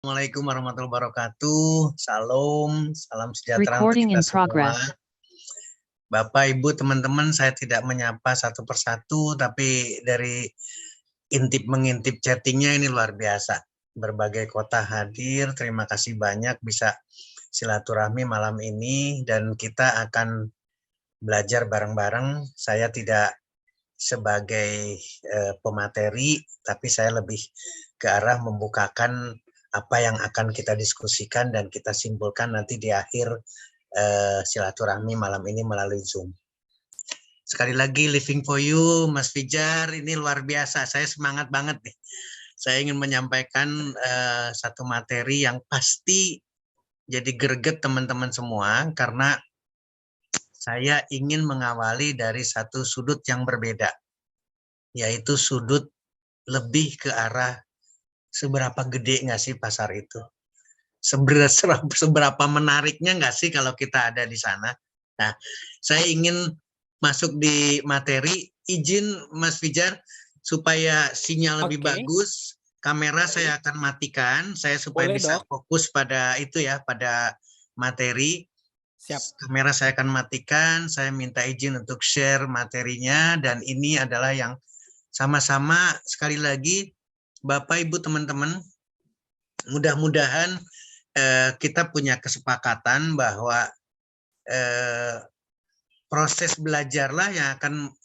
Assalamualaikum warahmatullahi wabarakatuh. Salam, salam sejahtera untuk Recording kita in semua. progress. Bapak, Ibu, teman-teman, saya tidak menyapa satu persatu, tapi dari intip-mengintip chattingnya ini luar biasa. Berbagai kota hadir, terima kasih banyak bisa silaturahmi malam ini, dan kita akan belajar bareng-bareng. Saya tidak sebagai pemateri, tapi saya lebih ke arah membukakan apa yang akan kita diskusikan dan kita simpulkan nanti di akhir silaturahmi malam ini melalui Zoom. Sekali lagi, Living for You, Mas Fijar, ini luar biasa. Saya semangat banget nih. Saya ingin menyampaikan satu materi yang pasti jadi greget teman-teman semua, karena saya ingin mengawali dari satu sudut yang berbeda, yaitu sudut lebih ke arah seberapa gede nggak sih pasar itu? Seberapa menariknya nggak sih kalau kita ada di sana? Nah, saya ingin masuk di materi. Izin Mas Fijar, supaya sinyal lebih bagus, kamera saya akan matikan, saya supaya bisa fokus pada itu ya, pada materi. Siap. Kamera saya akan matikan, saya minta izin untuk share materinya, dan ini adalah yang sama-sama sekali lagi, Bapak, Ibu, teman-teman, mudah-mudahan kita punya kesepakatan bahwa proses belajarlah yang akan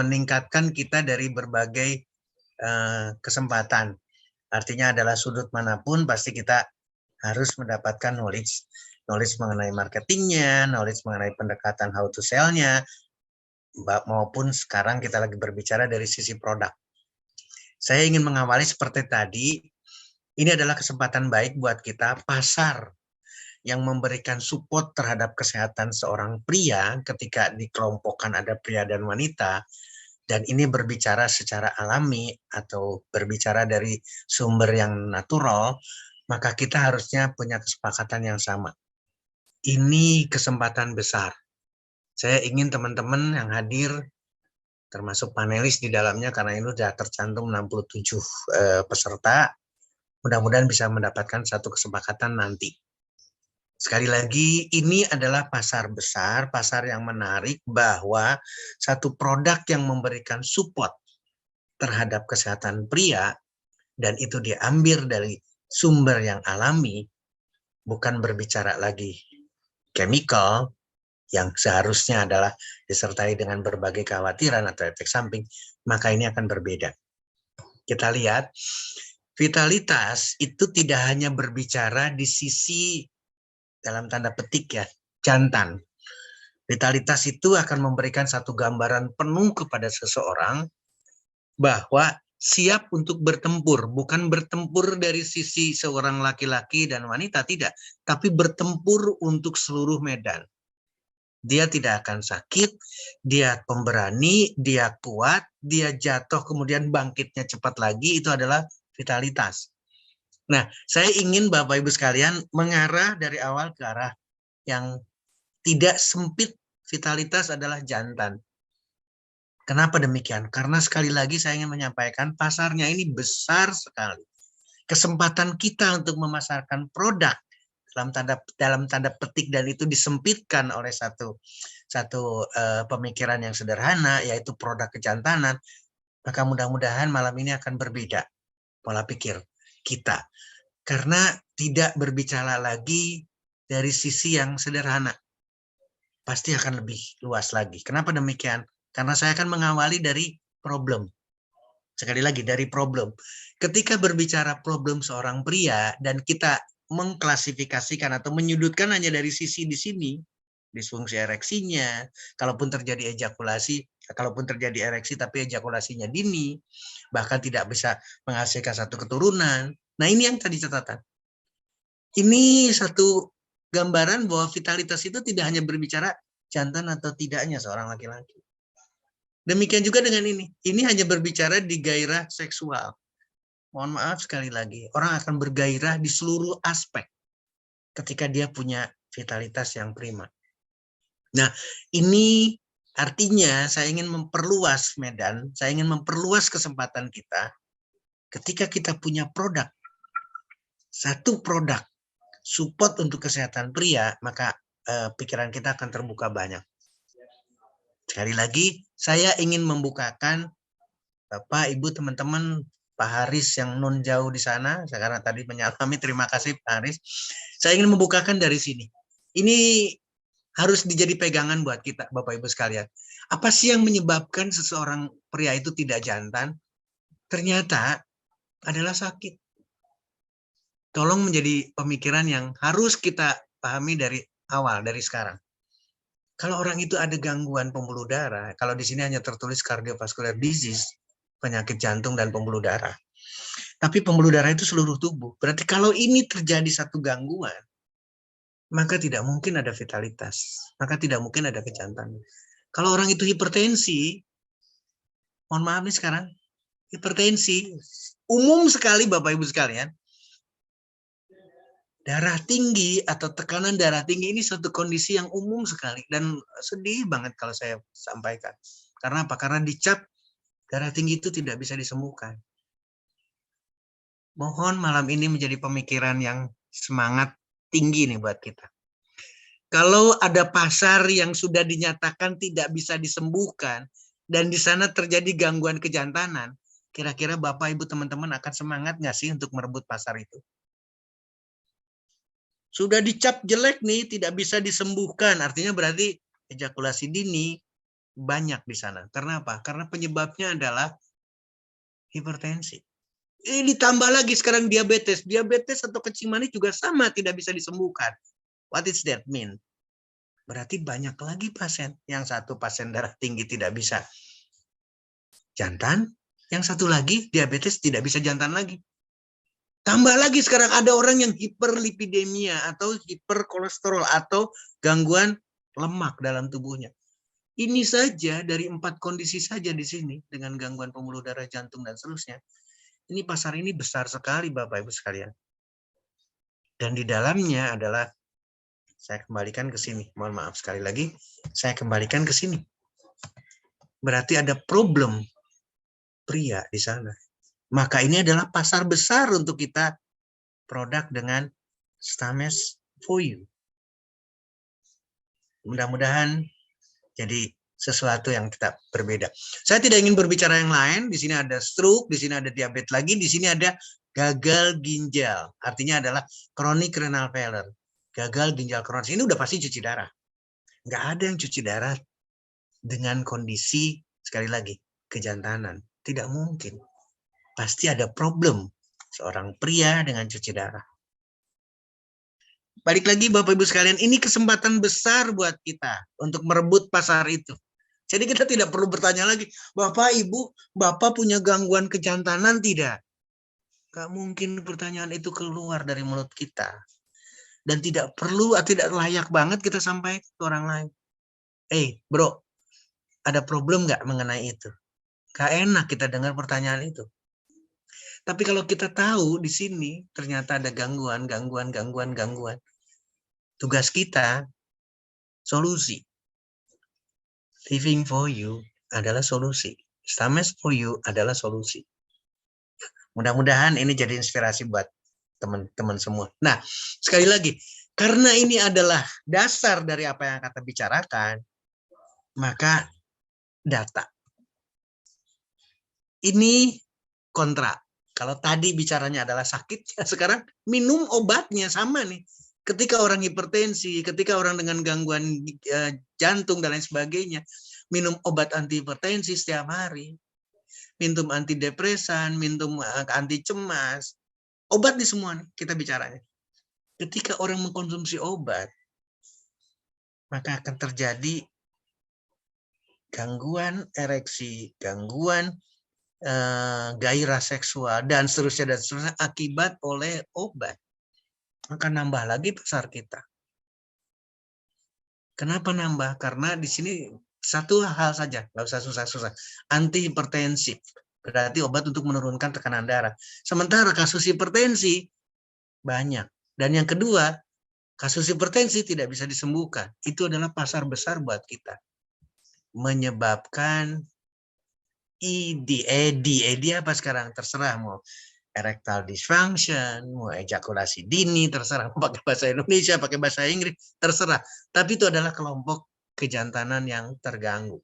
meningkatkan kita dari berbagai kesempatan. Artinya adalah sudut manapun pasti kita harus mendapatkan knowledge mengenai marketingnya, knowledge mengenai pendekatan how to sell-nya, maupun sekarang kita lagi berbicara dari sisi produk. Saya ingin mengawali seperti tadi. Ini adalah kesempatan baik buat kita, pasar yang memberikan support terhadap kesehatan seorang pria ketika dikelompokkan ada pria dan wanita, dan ini berbicara secara alami atau berbicara dari sumber yang natural, maka kita harusnya punya kesepakatan yang sama. Ini kesempatan besar. Saya ingin teman-teman yang hadir, termasuk panelis di dalamnya, karena ini sudah tercantum 67 peserta, mudah-mudahan bisa mendapatkan satu kesepakatan nanti. Sekali lagi, ini adalah pasar besar, pasar yang menarik, bahwa satu produk yang memberikan support terhadap kesehatan pria, dan itu diambil dari sumber yang alami, bukan berbicara lagi chemical, yang seharusnya adalah disertai dengan berbagai kekhawatiran atau efek samping, maka ini akan berbeda. Kita lihat, vitalitas itu tidak hanya berbicara di sisi, dalam tanda petik ya, jantan. Vitalitas itu akan memberikan satu gambaran penuh kepada seseorang bahwa siap untuk bertempur, bukan bertempur dari sisi seorang laki-laki dan wanita, tidak, tapi bertempur untuk seluruh medan. Dia tidak akan sakit, dia pemberani, dia kuat, dia jatuh kemudian bangkitnya cepat lagi, itu adalah vitalitas. Nah, saya ingin Bapak Ibu sekalian mengarah dari awal ke arah yang tidak sempit. Vitalitas adalah jantan. Kenapa demikian? Karena sekali lagi saya ingin menyampaikan pasarnya ini besar sekali. Kesempatan kita untuk memasarkan produk dalam tanda petik, dan itu disempitkan oleh satu pemikiran yang sederhana, yaitu produk kejantanan, maka mudah-mudahan malam ini akan berbeda pola pikir kita, karena tidak berbicara lagi dari sisi yang sederhana, pasti akan lebih luas lagi. Kenapa demikian? Karena saya akan mengawali dari problem. Sekali lagi, dari problem. Ketika berbicara problem seorang pria dan kita mengklasifikasikan atau menyudutkan hanya dari sisi di sini, disfungsi ereksinya, kalaupun terjadi ejakulasi, kalaupun terjadi ereksi tapi ejakulasinya dini, bahkan tidak bisa menghasilkan satu keturunan. Nah, ini yang tadi catatan. Ini satu gambaran bahwa vitalitas itu tidak hanya berbicara jantan atau tidaknya seorang laki-laki. Demikian juga dengan ini. Ini hanya berbicara di gairah seksual. Mohon maaf sekali lagi, orang akan bergairah di seluruh aspek ketika dia punya vitalitas yang prima. Nah, ini artinya saya ingin memperluas medan, saya ingin memperluas kesempatan kita ketika kita punya produk satu produk support untuk kesehatan pria, maka pikiran kita akan terbuka banyak. Sekali lagi, saya ingin membukakan Bapak, Ibu, teman-teman, Pak Haris yang non jauh di sana, karena tadi menyalami, terima kasih Pak Haris. Saya ingin membukakan dari sini. Ini harus dijadi pegangan buat kita, Bapak Ibu sekalian. Apa sih yang menyebabkan seseorang pria itu tidak jantan? Ternyata adalah sakit. Tolong menjadi pemikiran yang harus kita pahami dari awal, dari sekarang. Kalau orang itu ada gangguan pembuluh darah, kalau di sini hanya tertulis cardiovascular disease, penyakit jantung dan pembuluh darah. Tapi pembuluh darah itu seluruh tubuh. Berarti kalau ini terjadi satu gangguan, maka tidak mungkin ada vitalitas, maka tidak mungkin ada kejantanan. Kalau orang itu hipertensi, mohon maaf nih sekarang, hipertensi, umum sekali Bapak Ibu sekalian, darah tinggi atau tekanan darah tinggi ini suatu kondisi yang umum sekali dan sedih banget kalau saya sampaikan. Karena apa? Karena dicap darah tinggi itu tidak bisa disembuhkan. Mohon malam ini menjadi pemikiran yang semangat tinggi nih buat kita. Kalau ada pasar yang sudah dinyatakan tidak bisa disembuhkan dan di sana terjadi gangguan kejantanan, kira-kira Bapak Ibu teman-teman akan semangat nggak sih untuk merebut pasar itu? Sudah dicap jelek nih, tidak bisa disembuhkan. Artinya berarti ejakulasi dini banyak di sana. Karena apa? Karena penyebabnya adalah hipertensi. Ditambah lagi sekarang diabetes. Diabetes atau kencing manis juga sama, tidak bisa disembuhkan. What is that mean? Berarti banyak lagi pasien. Yang satu pasien darah tinggi tidak bisa jantan, yang satu lagi diabetes tidak bisa jantan lagi. Tambah lagi sekarang ada orang yang hiperlipidemia atau hiperkolesterol atau gangguan lemak dalam tubuhnya. Ini saja dari 4 kondisi saja di sini dengan gangguan pembuluh darah, jantung dan seterusnya. Ini pasar ini besar sekali Bapak Ibu sekalian. Dan di dalamnya adalah, saya kembalikan ke sini. Mohon maaf sekali lagi, saya kembalikan ke sini. Berarti ada problem pria di sana. Maka ini adalah pasar besar untuk kita produk dengan Stames for You. Mudah-mudahan jadi sesuatu yang kita berbeda. Saya tidak ingin berbicara yang lain. Di sini ada stroke, di sini ada diabetes lagi, di sini ada gagal ginjal. Artinya adalah chronic renal failure. Gagal ginjal kronis. Ini udah pasti cuci darah. Nggak ada yang cuci darah dengan kondisi, sekali lagi, kejantanan. Tidak mungkin. Pasti ada problem seorang pria dengan cuci darah. Balik lagi Bapak Ibu sekalian, ini kesempatan besar buat kita untuk merebut pasar itu. Jadi kita tidak perlu bertanya lagi, Bapak Ibu, Bapak punya gangguan kejantanan tidak? Gak mungkin pertanyaan itu keluar dari mulut kita. Dan tidak perlu, tidak layak banget kita sampaikan ke orang lain. Bro, ada problem nggak mengenai itu? Gak enak kita dengar pertanyaan itu. Tapi kalau kita tahu di sini ternyata ada gangguan. Tugas kita solusi. Living for You adalah solusi. Stames for You adalah solusi. Mudah-mudahan ini jadi inspirasi buat teman-teman semua. Nah, sekali lagi, karena ini adalah dasar dari apa yang kita bicarakan, maka data. Ini kontra. Kalau tadi bicaranya adalah sakit, sekarang minum obatnya sama nih. Ketika orang hipertensi, ketika orang dengan gangguan jantung dan lain sebagainya, minum obat anti hipertensi setiap hari, minum antidepresan, minum anti cemas, obat di semua nih kita bicaranya. Ketika orang mengkonsumsi obat, maka akan terjadi gangguan ereksi, gangguan gairah seksual dan seterusnya akibat oleh obat. Maka nambah lagi pasar kita. Kenapa nambah? Karena di sini satu hal saja, nggak usah susah-susah. Antihipertensi, berarti obat untuk menurunkan tekanan darah. Sementara kasus hipertensi banyak. Dan yang kedua, kasus hipertensi tidak bisa disembuhkan. Itu adalah pasar besar buat kita. Menyebabkan ED apa sekarang? Terserah mau. erectile dysfunction, mau ejakulasi dini, terserah. Mau pakai bahasa Indonesia, pakai bahasa Inggris, terserah. Tapi itu adalah kelompok kejantanan yang terganggu.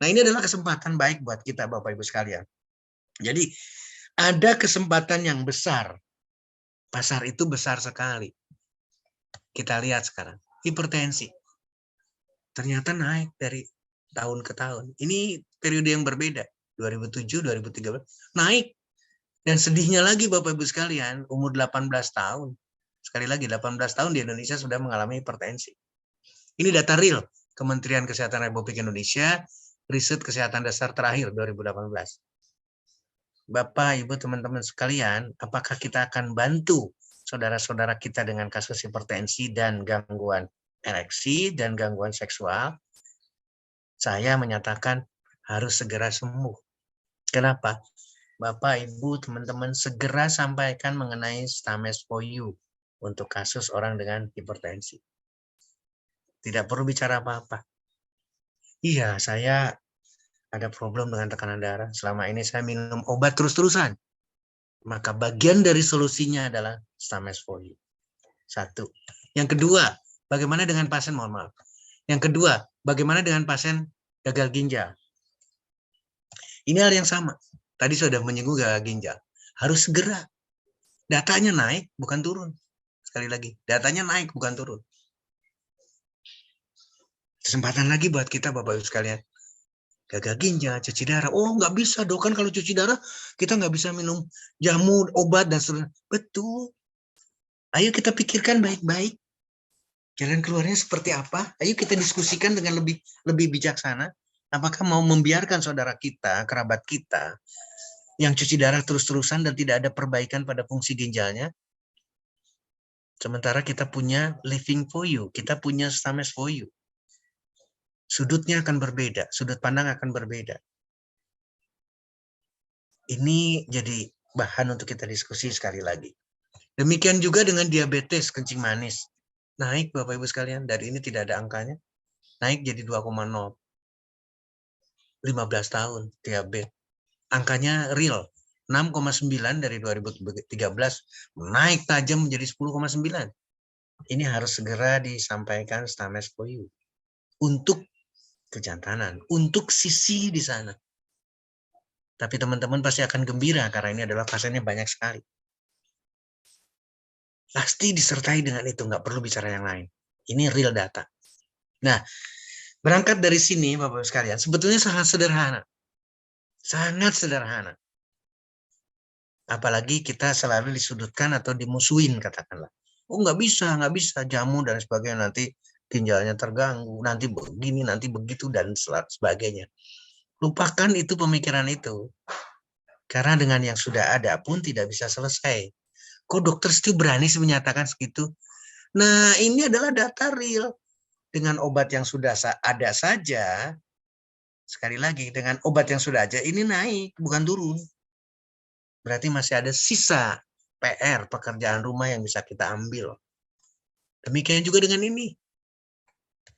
Nah, ini adalah kesempatan baik buat kita, Bapak Ibu sekalian. Jadi, ada kesempatan yang besar. Pasar itu besar sekali. Kita lihat sekarang, hipertensi. Ternyata naik dari tahun ke tahun. Ini periode yang berbeda. 2007, 2013, naik. Dan sedihnya lagi Bapak Ibu sekalian, umur 18 tahun. Sekali lagi 18 tahun di Indonesia sudah mengalami hipertensi. Ini data real Kementerian Kesehatan Republik Indonesia, riset kesehatan dasar terakhir 2018. Bapak, Ibu, teman-teman sekalian, apakah kita akan bantu saudara-saudara kita dengan kasus hipertensi dan gangguan ereksi dan gangguan seksual? Saya menyatakan harus segera sembuh. Kenapa? Bapak, Ibu, teman-teman segera sampaikan mengenai Stames for You untuk kasus orang dengan hipertensi. Tidak perlu bicara apa-apa. Iya, saya ada problem dengan tekanan darah. Selama ini saya minum obat terus-terusan. Maka bagian dari solusinya adalah Stames for You. Satu. Yang kedua, bagaimana dengan pasien, mohon maaf. Yang kedua, bagaimana dengan pasien gagal ginjal? Ini hal yang sama. Tadi sudah menyinggung gagal ginjal. Harus segera. Datanya naik, bukan turun. Sekali lagi, datanya naik, bukan turun. Kesempatan lagi buat kita, Bapak Ibu sekalian. Gagal ginjal, cuci darah. Oh, nggak bisa, dok. Kan kalau cuci darah, kita nggak bisa minum jamu, obat, dan sebagainya. Betul. Ayo kita pikirkan baik-baik. Jalan keluarnya seperti apa? Ayo kita diskusikan dengan lebih bijaksana. Apakah mau membiarkan saudara kita, kerabat kita, yang cuci darah terus-terusan dan tidak ada perbaikan pada fungsi ginjalnya? Sementara kita punya Living for You, kita punya Stames for You. Sudutnya akan berbeda, sudut pandang akan berbeda. Ini jadi bahan untuk kita diskusi sekali lagi. Demikian juga dengan diabetes kencing manis. Naik Bapak Ibu sekalian, dari ini tidak ada angkanya. Naik jadi 2,0. 15 tahun diabetes. Angkanya real. 6,9 dari 2013 naik tajam menjadi 10,9. Ini harus segera disampaikan Stames for You. Untuk kejantanan, untuk sisi di sana. Tapi teman-teman pasti akan gembira karena ini adalah pasiennya banyak sekali. Pasti disertai dengan itu, nggak perlu bicara yang lain. Ini real data. Nah, berangkat dari sini Bapak-Ibu sekalian, sebetulnya sangat sederhana. Sangat sederhana. Apalagi kita selalu disudutkan atau dimusuhin katakanlah. Oh nggak bisa jamu dan sebagainya, nanti ginjalnya terganggu, nanti begini, nanti begitu dan sebagainya. Lupakan itu pemikiran itu. Karena dengan yang sudah ada pun tidak bisa selesai. Kok dokter itu berani menyatakan segitu? Nah, ini adalah data real. Dengan obat yang sudah ada saja, sekali lagi, dengan obat yang sudah ada, ini naik, bukan turun. Berarti masih ada sisa PR, pekerjaan rumah yang bisa kita ambil. Demikian juga dengan ini.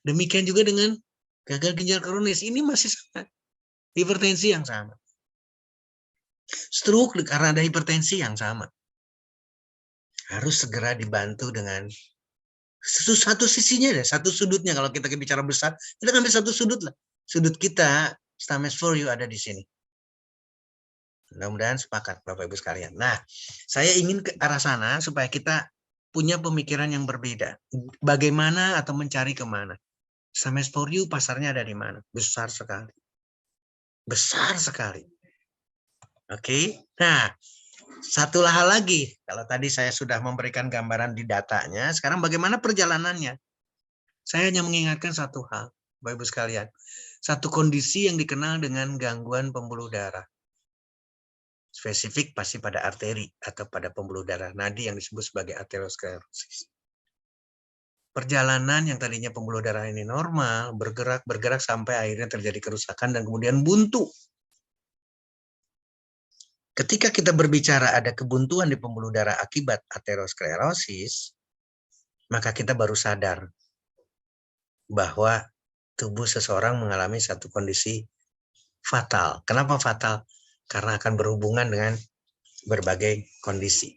Demikian juga dengan gagal ginjal kronis. Ini masih sama. Hipertensi yang sama. Stroke karena ada hipertensi yang sama. Harus segera dibantu dengan satu sisinya deh, satu sudutnya. Kalau kita bicara besar, kita ambil satu sudut lah. Sudut kita, Stames for You ada di sini. Mudah-mudahan sepakat Bapak Ibu sekalian. Nah, saya ingin ke arah sana supaya kita punya pemikiran yang berbeda. Bagaimana atau mencari kemana? Stames for You pasarnya ada di mana? Besar sekali. Besar sekali. Oke. Nah, satu hal lagi, kalau tadi saya sudah memberikan gambaran di datanya, sekarang bagaimana perjalanannya? Saya hanya mengingatkan satu hal, Bapak Ibu sekalian. Satu kondisi yang dikenal dengan gangguan pembuluh darah. Spesifik pasti pada arteri atau pada pembuluh darah nadi yang disebut sebagai aterosklerosis. Perjalanan yang tadinya pembuluh darah ini normal, bergerak sampai akhirnya terjadi kerusakan dan kemudian buntu. Ketika kita berbicara ada kebuntuan di pembuluh darah akibat aterosklerosis, maka kita baru sadar bahwa tubuh seseorang mengalami satu kondisi fatal. Kenapa fatal? Karena akan berhubungan dengan berbagai kondisi.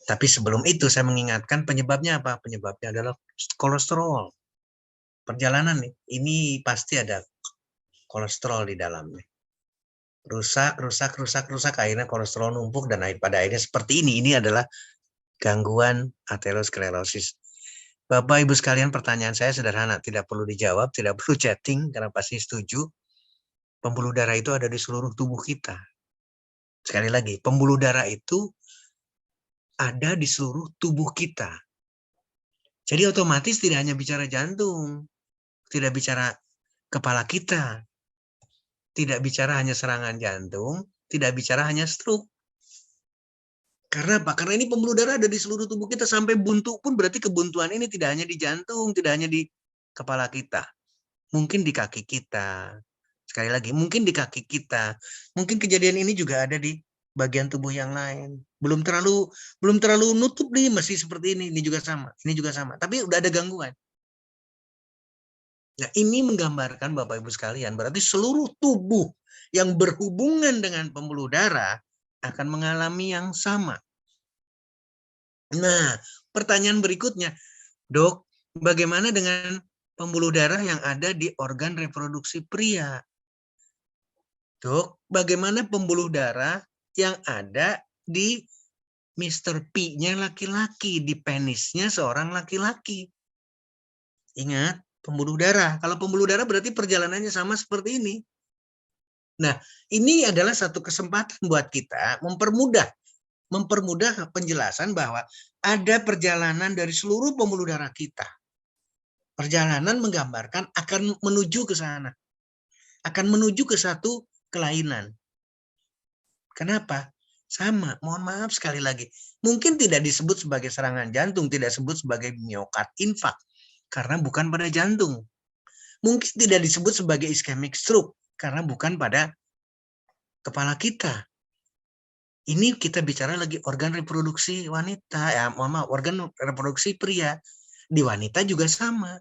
Tapi sebelum itu saya mengingatkan penyebabnya apa? Penyebabnya adalah kolesterol. Perjalanan nih, ini pasti ada kolesterol di dalamnya. Rusak, akhirnya kolesterol numpuk dan pada akhirnya seperti ini. Ini adalah gangguan aterosklerosis. Bapak Ibu sekalian, pertanyaan saya sederhana, tidak perlu dijawab, tidak perlu chatting karena pasti setuju. Pembuluh darah itu ada di seluruh tubuh kita. Sekali lagi, pembuluh darah itu ada di seluruh tubuh kita. Jadi otomatis tidak hanya bicara jantung, tidak bicara kepala kita, tidak bicara hanya serangan jantung, tidak bicara hanya stroke. Karena apa? Karena ini pembuluh darah ada di seluruh tubuh kita sampai buntu pun, berarti kebuntuan ini tidak hanya di jantung, tidak hanya di kepala kita. Mungkin di kaki kita. Sekali lagi, mungkin di kaki kita. Mungkin kejadian ini juga ada di bagian tubuh yang lain. Belum terlalu nutup nih, masih seperti ini. Ini juga sama, ini juga sama. Tapi udah ada gangguan. Nah, ini menggambarkan Bapak Ibu sekalian, berarti seluruh tubuh yang berhubungan dengan pembuluh darah akan mengalami yang sama. Nah, pertanyaan berikutnya, Dok, bagaimana dengan pembuluh darah yang ada di organ reproduksi pria? Dok, bagaimana pembuluh darah yang ada di Mr. P-nya laki-laki, di penisnya seorang laki-laki? Ingat, pembuluh darah. Kalau pembuluh darah berarti perjalanannya sama seperti ini. Nah, ini adalah satu kesempatan buat kita mempermudah penjelasan bahwa ada perjalanan dari seluruh pembuluh darah kita. Perjalanan menggambarkan akan menuju ke sana. Akan menuju ke satu kelainan. Kenapa? Sama, mohon maaf sekali lagi. Mungkin tidak disebut sebagai serangan jantung, tidak disebut sebagai miokard infarct, karena bukan pada jantung. Mungkin tidak disebut sebagai ischemic stroke, karena bukan pada kepala kita. Ini kita bicara lagi organ reproduksi wanita, organ reproduksi pria. Di wanita juga sama.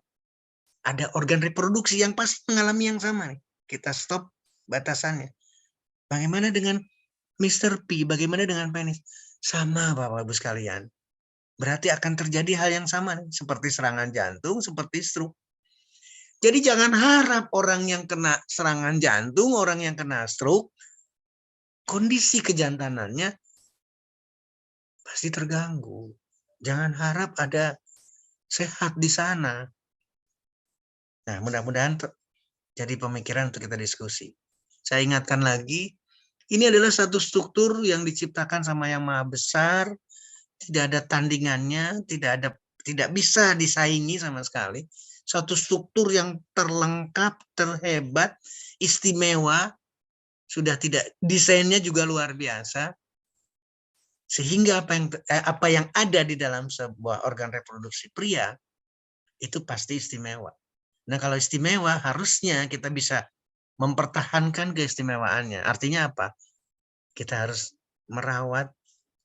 Ada organ reproduksi yang pasti mengalami yang sama. Kita stop batasannya. Bagaimana dengan Mr. P, bagaimana dengan penis? Sama Bapak Ibu sekalian. Berarti akan terjadi hal yang sama nih, seperti serangan jantung, seperti stroke. Jadi jangan harap orang yang kena serangan jantung, orang yang kena stroke, kondisi kejantanannya pasti terganggu. Jangan harap ada sehat di sana. Nah, mudah-mudahan jadi pemikiran untuk kita diskusi. Saya ingatkan lagi, ini adalah satu struktur yang diciptakan sama Yang Maha Besar, tidak ada tandingannya, tidak bisa disaingi sama sekali. Suatu struktur yang terlengkap, terhebat, istimewa, sudah tidak, desainnya juga luar biasa. Sehingga apa yang ada di dalam sebuah organ reproduksi pria itu pasti istimewa. Nah, kalau istimewa harusnya kita bisa mempertahankan keistimewaannya. Artinya apa? Kita harus merawat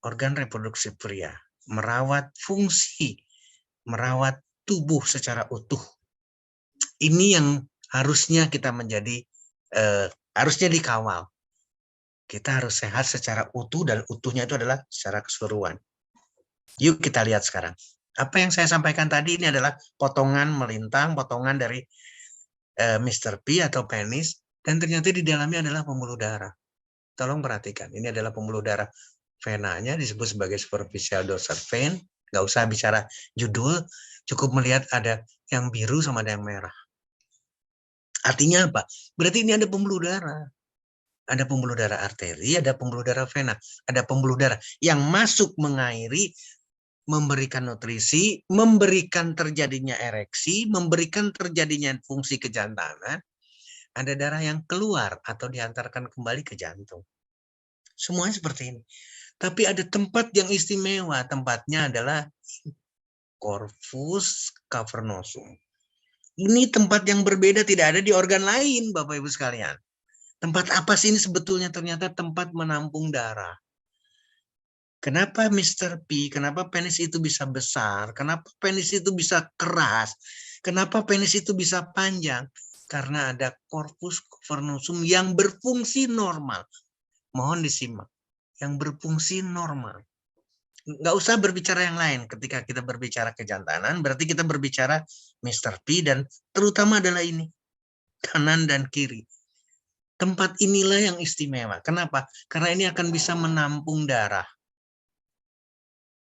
organ reproduksi pria, merawat fungsi, merawat tubuh secara utuh. Ini yang harusnya kita menjadi, harusnya dikawal. Kita harus sehat secara utuh, dan utuhnya itu adalah secara keseluruhan. Yuk kita lihat sekarang. Apa yang saya sampaikan tadi ini adalah potongan melintang, potongan dari Mr. P atau penis, dan ternyata di dalamnya adalah pembuluh darah. Tolong perhatikan, ini adalah pembuluh darah venanya, disebut sebagai superficial dorsal vein. Nggak usah bicara judul, cukup melihat ada yang biru sama ada yang merah. Artinya apa? Berarti ini ada pembuluh darah. Ada pembuluh darah arteri, ada pembuluh darah vena, ada pembuluh darah yang masuk mengairi, memberikan nutrisi, memberikan terjadinya ereksi, memberikan terjadinya fungsi kejantanan. Ada darah yang keluar atau diantarkan kembali ke jantung. Semuanya seperti ini. Tapi ada tempat yang istimewa. Tempatnya adalah corpus cavernosum. Ini tempat yang berbeda, tidak ada di organ lain, Bapak Ibu sekalian. Tempat apa sih ini sebetulnya? Ternyata tempat menampung darah. Kenapa Mr. P, kenapa penis itu bisa besar? Kenapa penis itu bisa keras? Kenapa penis itu bisa panjang? Karena ada corpus cavernosum yang berfungsi normal. Mohon disimak. yang berfungsi normal. Nggak usah berbicara yang lain. Ketika kita berbicara kejantanan, berarti kita berbicara Mr. P dan terutama adalah ini, kanan dan kiri. Tempat inilah yang istimewa. Kenapa? Karena ini akan bisa menampung darah.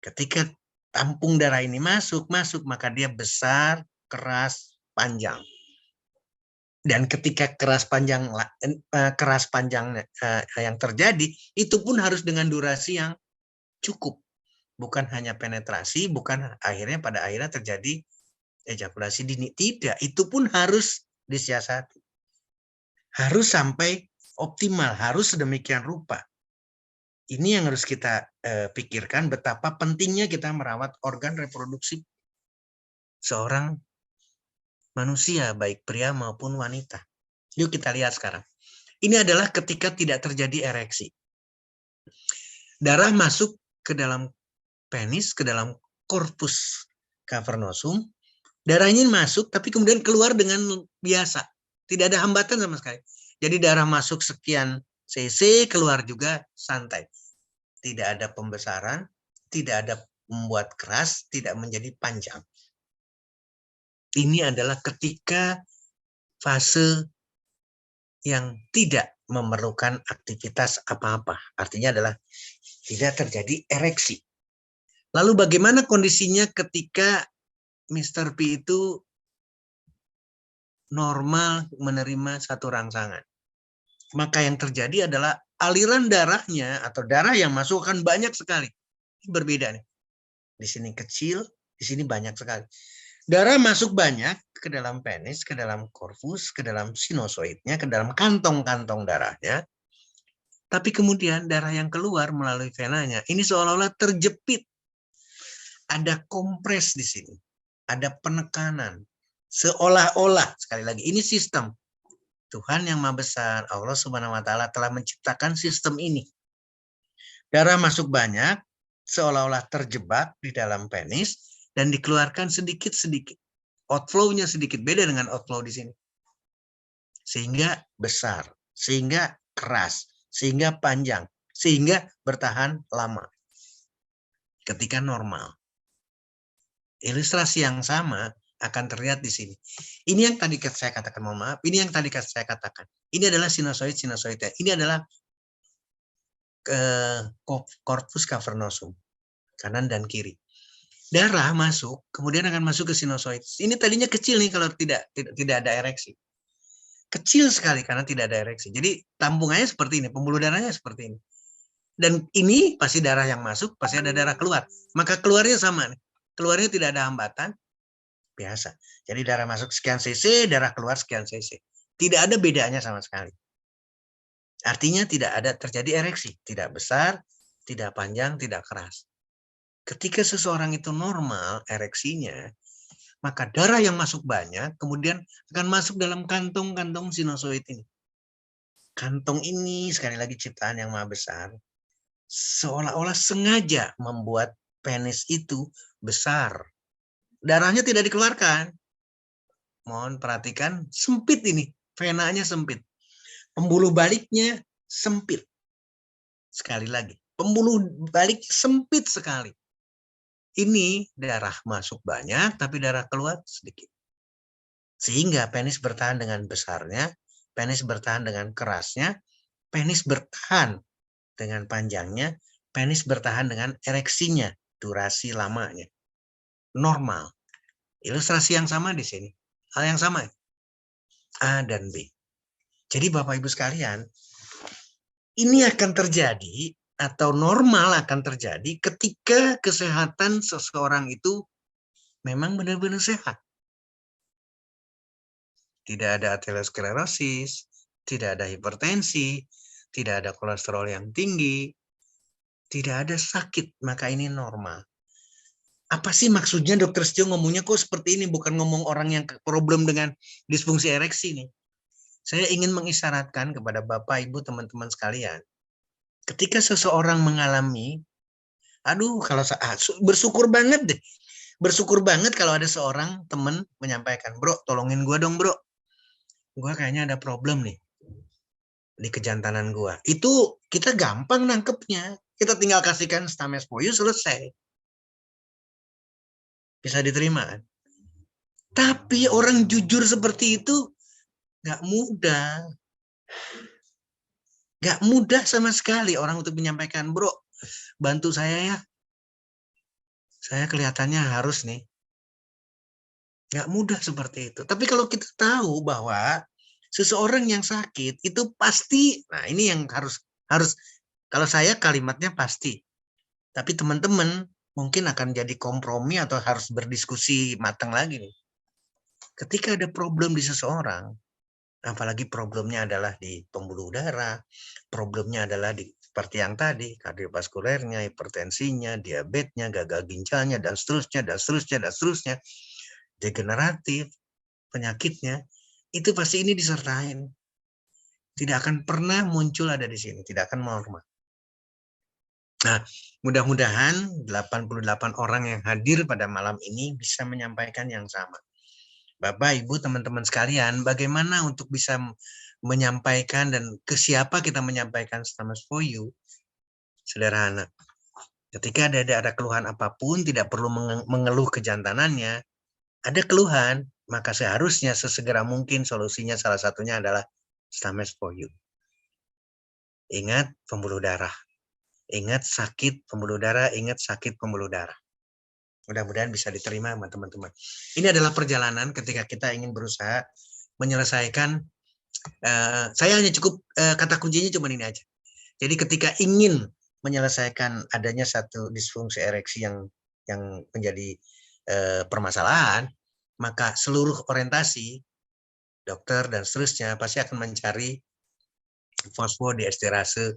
Ketika tampung darah ini masuk, maka dia besar, keras, panjang. Dan ketika keras panjang yang terjadi, itu pun harus dengan durasi yang cukup. Bukan hanya penetrasi, bukan pada akhirnya terjadi ejakulasi dini. Tidak, itu pun harus disiasati. Harus sampai optimal, harus sedemikian rupa. Ini yang harus kita pikirkan, betapa pentingnya kita merawat organ reproduksi seorang manusia, baik pria maupun wanita. Yuk kita lihat sekarang. Ini adalah ketika tidak terjadi ereksi. Darah masuk ke dalam penis, ke dalam corpus cavernosum. Darahnya masuk, tapi kemudian keluar dengan biasa. Tidak ada hambatan sama sekali. Jadi darah masuk sekian cc, keluar juga santai. Tidak ada pembesaran, tidak ada membuat keras, tidak menjadi panjang. Ini adalah ketika fase yang tidak memerlukan aktivitas apa-apa. Artinya adalah tidak terjadi ereksi. Lalu bagaimana kondisinya ketika Mr. P itu normal menerima satu rangsangan? Maka yang terjadi adalah aliran darahnya atau darah yang masuk akan banyak sekali. Ini berbeda nih. Di sini kecil, di sini banyak sekali. Darah masuk banyak ke dalam penis, ke dalam corpus, ke dalam sinusoidnya, ke dalam kantong-kantong darahnya. Tapi kemudian darah yang keluar melalui venanya, ini seolah-olah terjepit. Ada kompres di sini. Ada penekanan. Seolah-olah, sekali lagi, ini sistem. Tuhan yang Maha Besar, Allah Subhanahu wa Ta'ala telah menciptakan sistem ini. Darah masuk banyak, seolah-olah terjebak di dalam penis, dan dikeluarkan sedikit-sedikit. Outflow-nya sedikit, beda dengan outflow di sini. Sehingga besar, sehingga keras, sehingga panjang, sehingga bertahan lama. Ketika normal. Ilustrasi yang sama akan terlihat di sini. Ini yang tadi saya katakan, mohon maaf, ini yang tadi saya katakan. Ini adalah sinusoidnya. Ini adalah corpus cavernosum, kanan dan kiri. Darah masuk, kemudian akan masuk ke sinusoid. Ini tadinya kecil nih kalau tidak ada ereksi. Kecil sekali karena tidak ada ereksi. Jadi tampungannya seperti ini, pembuluh darahnya seperti ini. Dan ini pasti darah yang masuk, pasti ada darah keluar. Maka keluarnya sama nih. Keluarnya tidak ada hambatan, biasa. Jadi darah masuk sekian cc, darah keluar sekian cc. Tidak ada bedanya sama sekali. Artinya tidak ada terjadi ereksi. Tidak besar, tidak panjang, tidak keras. Ketika seseorang itu normal ereksinya, maka darah yang masuk banyak kemudian akan masuk dalam kantong-kantong sinusoid ini. Kantong ini sekali lagi ciptaan yang Maha Besar. Seolah-olah sengaja membuat penis itu besar. Darahnya tidak dikeluarkan. Mohon perhatikan, sempit ini. Venanya sempit. Pembuluh baliknya sempit. Sekali lagi, pembuluh balik sempit sekali. Ini darah masuk banyak, tapi darah keluar sedikit. Sehingga penis bertahan dengan besarnya, penis bertahan dengan kerasnya, penis bertahan dengan panjangnya, penis bertahan dengan ereksinya, durasi lamanya. Normal. Ilustrasi yang sama di sini. Hal yang sama. A dan B. Jadi Bapak Ibu sekalian, ini akan terjadi atau normal akan terjadi ketika kesehatan seseorang itu memang benar-benar sehat. Tidak ada aterosklerosis, tidak ada hipertensi, tidak ada kolesterol yang tinggi, tidak ada sakit, maka ini normal. Apa sih maksudnya Dokter Setio ngomongnya kok seperti ini, bukan ngomong orang yang problem dengan disfungsi ereksi nih. Saya ingin mengisyaratkan kepada Bapak, Ibu, teman-teman sekalian, ketika seseorang mengalami, kalau bersyukur banget deh. Bersyukur banget kalau ada seorang teman menyampaikan, bro, tolongin gue dong bro. Gue kayaknya ada problem nih di kejantanan gue. Itu kita gampang nangkepnya. Kita tinggal kasihkan Stames for You, selesai. Bisa diterima kan? Tapi orang jujur seperti itu nggak mudah. Nggak mudah sama sekali orang untuk menyampaikan, bro, bantu saya ya. Saya kelihatannya harus nih. Nggak mudah seperti itu. Tapi kalau kita tahu bahwa seseorang yang sakit itu pasti, nah ini yang harus kalau saya kalimatnya pasti. Tapi teman-teman mungkin akan jadi kompromi atau harus berdiskusi matang lagi nih. Ketika ada problem di seseorang, apalagi problemnya adalah di pembuluh darah, problemnya adalah di seperti yang tadi, kardiovaskulernya, hipertensinya, diabetesnya, gagal ginjalnya, dan seterusnya, dan seterusnya, dan seterusnya, degeneratif, penyakitnya, itu pasti ini disertain. Tidak akan pernah muncul ada di sini, tidak akan normal. Nah, mudah-mudahan 88 orang yang hadir pada malam ini bisa menyampaikan yang sama. Bapak, Ibu, teman-teman sekalian, bagaimana untuk bisa menyampaikan dan ke siapa kita menyampaikan Stames for You? Sederhana. Ketika ada keluhan apapun, tidak perlu mengeluh kejantanannya. Ada keluhan, maka seharusnya sesegera mungkin solusinya salah satunya adalah Stames for You. Ingat pembuluh darah. Ingat sakit pembuluh darah, ingat sakit pembuluh darah. Mudah-mudahan bisa diterima teman-teman. Ini adalah perjalanan ketika kita ingin berusaha menyelesaikan, saya hanya cukup, kata kuncinya cuma ini aja. Jadi ketika ingin menyelesaikan adanya satu disfungsi ereksi yang menjadi permasalahan, maka seluruh orientasi, dokter dan seterusnya pasti akan mencari fosfodiesterase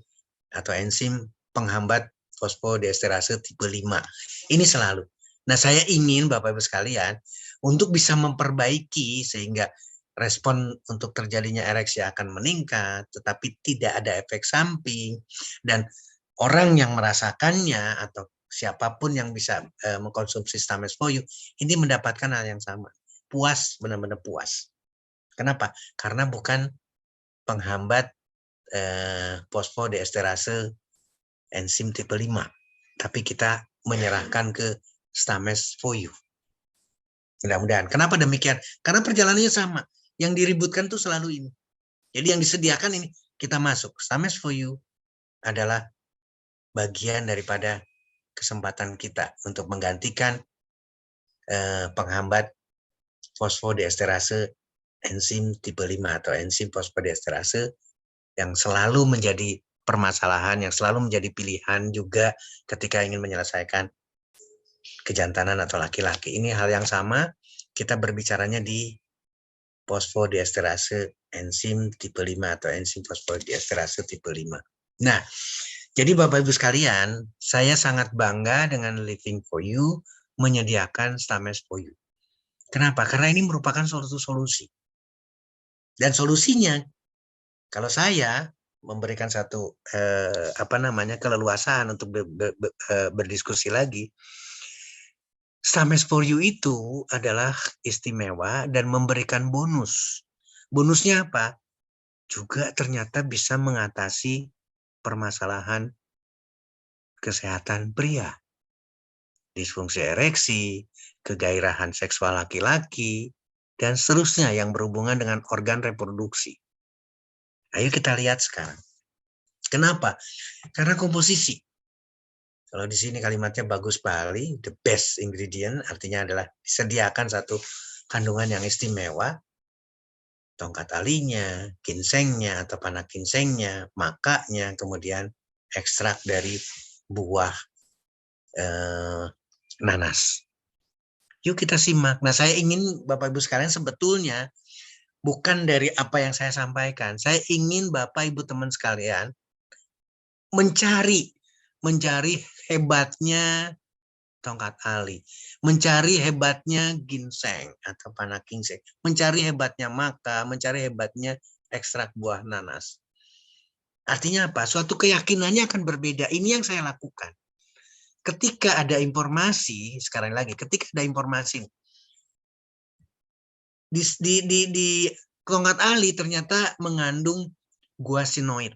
atau enzim penghambat fosfodiesterase tipe 5. Ini selalu. Nah, saya ingin Bapak Ibu sekalian untuk bisa memperbaiki sehingga respon untuk terjadinya ereksi akan meningkat, tetapi tidak ada efek samping, dan orang yang merasakannya atau siapapun yang bisa mengkonsumsi Stames for You ini mendapatkan hal yang sama, puas, benar-benar puas. Kenapa? Karena bukan penghambat fosfodiesterase enzim tipe 5, tapi kita menyerahkan ke Stames for You. Mudah-mudahan. Kenapa demikian? Karena perjalanannya sama. Yang diributkan tuh selalu ini. Jadi yang disediakan ini, kita masuk. Stames for You adalah bagian daripada kesempatan kita untuk menggantikan penghambat fosfodiesterase enzim tipe 5 atau enzim fosfodiesterase yang selalu menjadi permasalahan, yang selalu menjadi pilihan juga ketika ingin menyelesaikan kejantanan atau laki-laki. Ini hal yang sama, kita berbicaranya di fosfodiesterase enzim tipe 5 atau enzim fosfodiesterase tipe 5. Nah, jadi Bapak Ibu sekalian, saya sangat bangga dengan Living for You menyediakan Stames for You. Kenapa? Karena ini merupakan suatu solusi. Dan solusinya, kalau saya memberikan satu keleluasaan untuk berdiskusi lagi, Stames for You itu adalah istimewa dan memberikan bonus. Bonusnya apa? Juga ternyata bisa mengatasi permasalahan kesehatan pria. Disfungsi ereksi, kegairahan seksual laki-laki, dan seterusnya yang berhubungan dengan organ reproduksi. Ayo kita lihat sekarang. Kenapa? Karena komposisi. Kalau di sini kalimatnya bagus sekali, the best ingredient, artinya adalah disediakan satu kandungan yang istimewa, tongkat alinya, ginsengnya atau panak ginsengnya, makanya, kemudian ekstrak dari buah nanas. Yuk kita simak. Nah, saya ingin Bapak Ibu sekalian sebetulnya bukan dari apa yang saya sampaikan. Saya ingin Bapak Ibu teman sekalian mencari hebatnya tongkat ali, mencari hebatnya ginseng atau panak ginseng, mencari hebatnya maka, mencari hebatnya ekstrak buah nanas. Artinya apa? Suatu keyakinannya akan berbeda. Ini yang saya lakukan. Ketika ada informasi, sekarang lagi, ketika ada informasi di tongkat ali ternyata mengandung guasinoid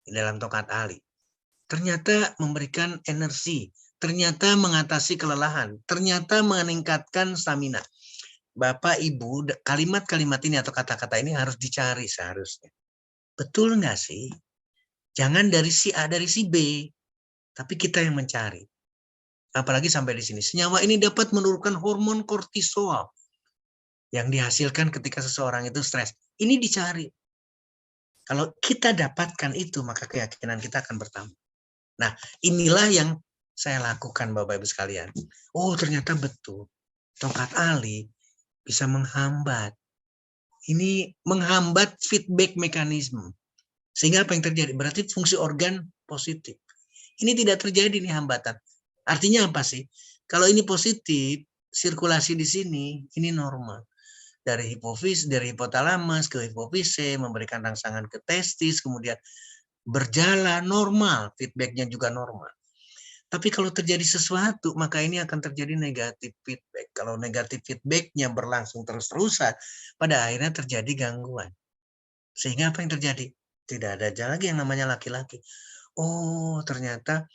di dalam tongkat ali. ternyata memberikan energi, ternyata mengatasi kelelahan, ternyata meningkatkan stamina. Bapak, Ibu, kalimat-kalimat ini atau kata-kata ini harus dicari seharusnya. Betul nggak sih? Jangan dari si A, dari si B, tapi kita yang mencari. Apalagi sampai di sini. Senyawa ini dapat menurunkan hormon kortisol yang dihasilkan ketika seseorang itu stres. Ini dicari. Kalau kita dapatkan itu, maka keyakinan kita akan bertambah. Nah, inilah yang saya lakukan, Bapak Ibu sekalian. Oh, ternyata betul. Tongkat Ali bisa menghambat. Ini menghambat feedback mekanisme. Sehingga apa yang terjadi? Berarti fungsi organ positif. Ini tidak terjadi nih hambatan. Artinya apa sih? Kalau ini positif, sirkulasi di sini ini normal. Dari hipofis, dari hipotalamus ke hipofise, memberikan rangsangan ke testis, kemudian berjalan normal, feedbacknya juga normal. Tapi kalau terjadi sesuatu, maka ini akan terjadi negatif feedback. Kalau negatif feedbacknya berlangsung terus-terusan, pada akhirnya terjadi gangguan. Sehingga apa yang terjadi? Tidak ada lagi yang namanya laki-laki. Oh, ternyata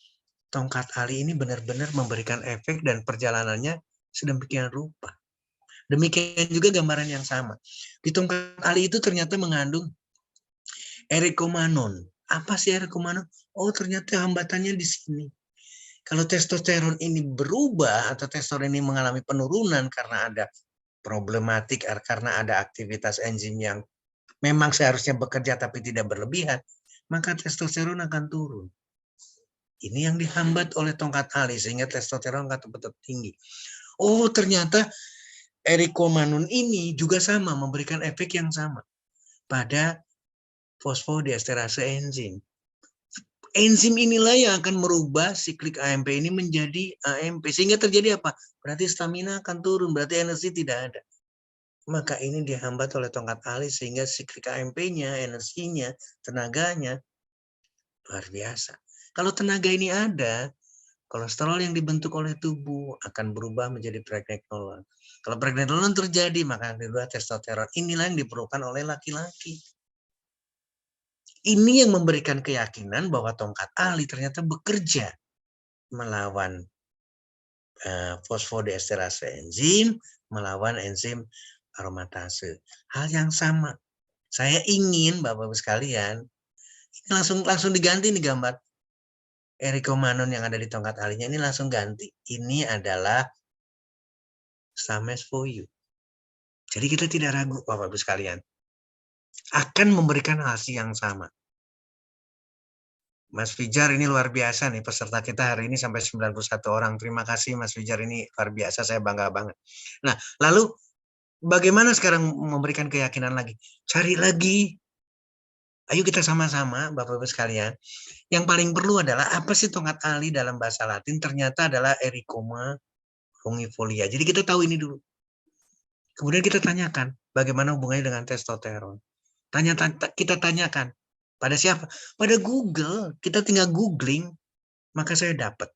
tongkat Ali ini benar-benar memberikan efek dan perjalanannya sedemikian rupa. Demikian juga gambaran yang sama. Di tongkat Ali itu ternyata mengandung erikomanon. Apa sih erikomanon? Oh, ternyata hambatannya di sini. Kalau testosteron ini berubah atau testosteron ini mengalami penurunan karena ada problematik, karena ada aktivitas enzim yang memang seharusnya bekerja tapi tidak berlebihan, maka testosteron akan turun. Ini yang dihambat oleh tongkat Ali sehingga testosteron akan tetap tinggi. Oh, ternyata erikomanun ini juga sama memberikan efek yang sama pada fosfodiesterase enzim. Enzim inilah yang akan merubah siklik AMP ini menjadi AMP. Sehingga terjadi apa? Berarti stamina akan turun, berarti energi tidak ada. Maka ini dihambat oleh tongkat Ali sehingga siklik AMP-nya, energinya, tenaganya luar biasa. Kalau tenaga ini ada, kolesterol yang dibentuk oleh tubuh akan berubah menjadi pregnenolon. Kalau pregnenolon terjadi, maka kedua testosteron. Inilah yang diperlukan oleh laki-laki. Ini yang memberikan keyakinan bahwa tongkat Ali ternyata bekerja melawan fosfodiesterase enzim, melawan enzim aromatase. Hal yang sama. Saya ingin Bapak-Ibu sekalian, ini langsung diganti nih gambar. Erikomanon yang ada di tongkat alinya ini langsung ganti. Ini adalah Stames for you. Jadi kita tidak ragu Bapak-Ibu sekalian. Akan memberikan hasil yang sama. Mas Fijar ini luar biasa nih peserta kita hari ini sampai 91 orang. Terima kasih Mas Fijar, ini luar biasa, saya bangga banget. Nah, lalu bagaimana sekarang memberikan keyakinan lagi? Cari lagi. Ayo kita sama-sama Bapak-Ibu sekalian. Yang paling perlu adalah apa sih tongkat Ali dalam bahasa Latin? Ternyata adalah Ericoma longifolia. Jadi kita tahu ini dulu. Kemudian kita tanyakan bagaimana hubungannya dengan testosteron. Kita tanyakan pada siapa? Pada Google. Kita tinggal googling, maka saya dapat.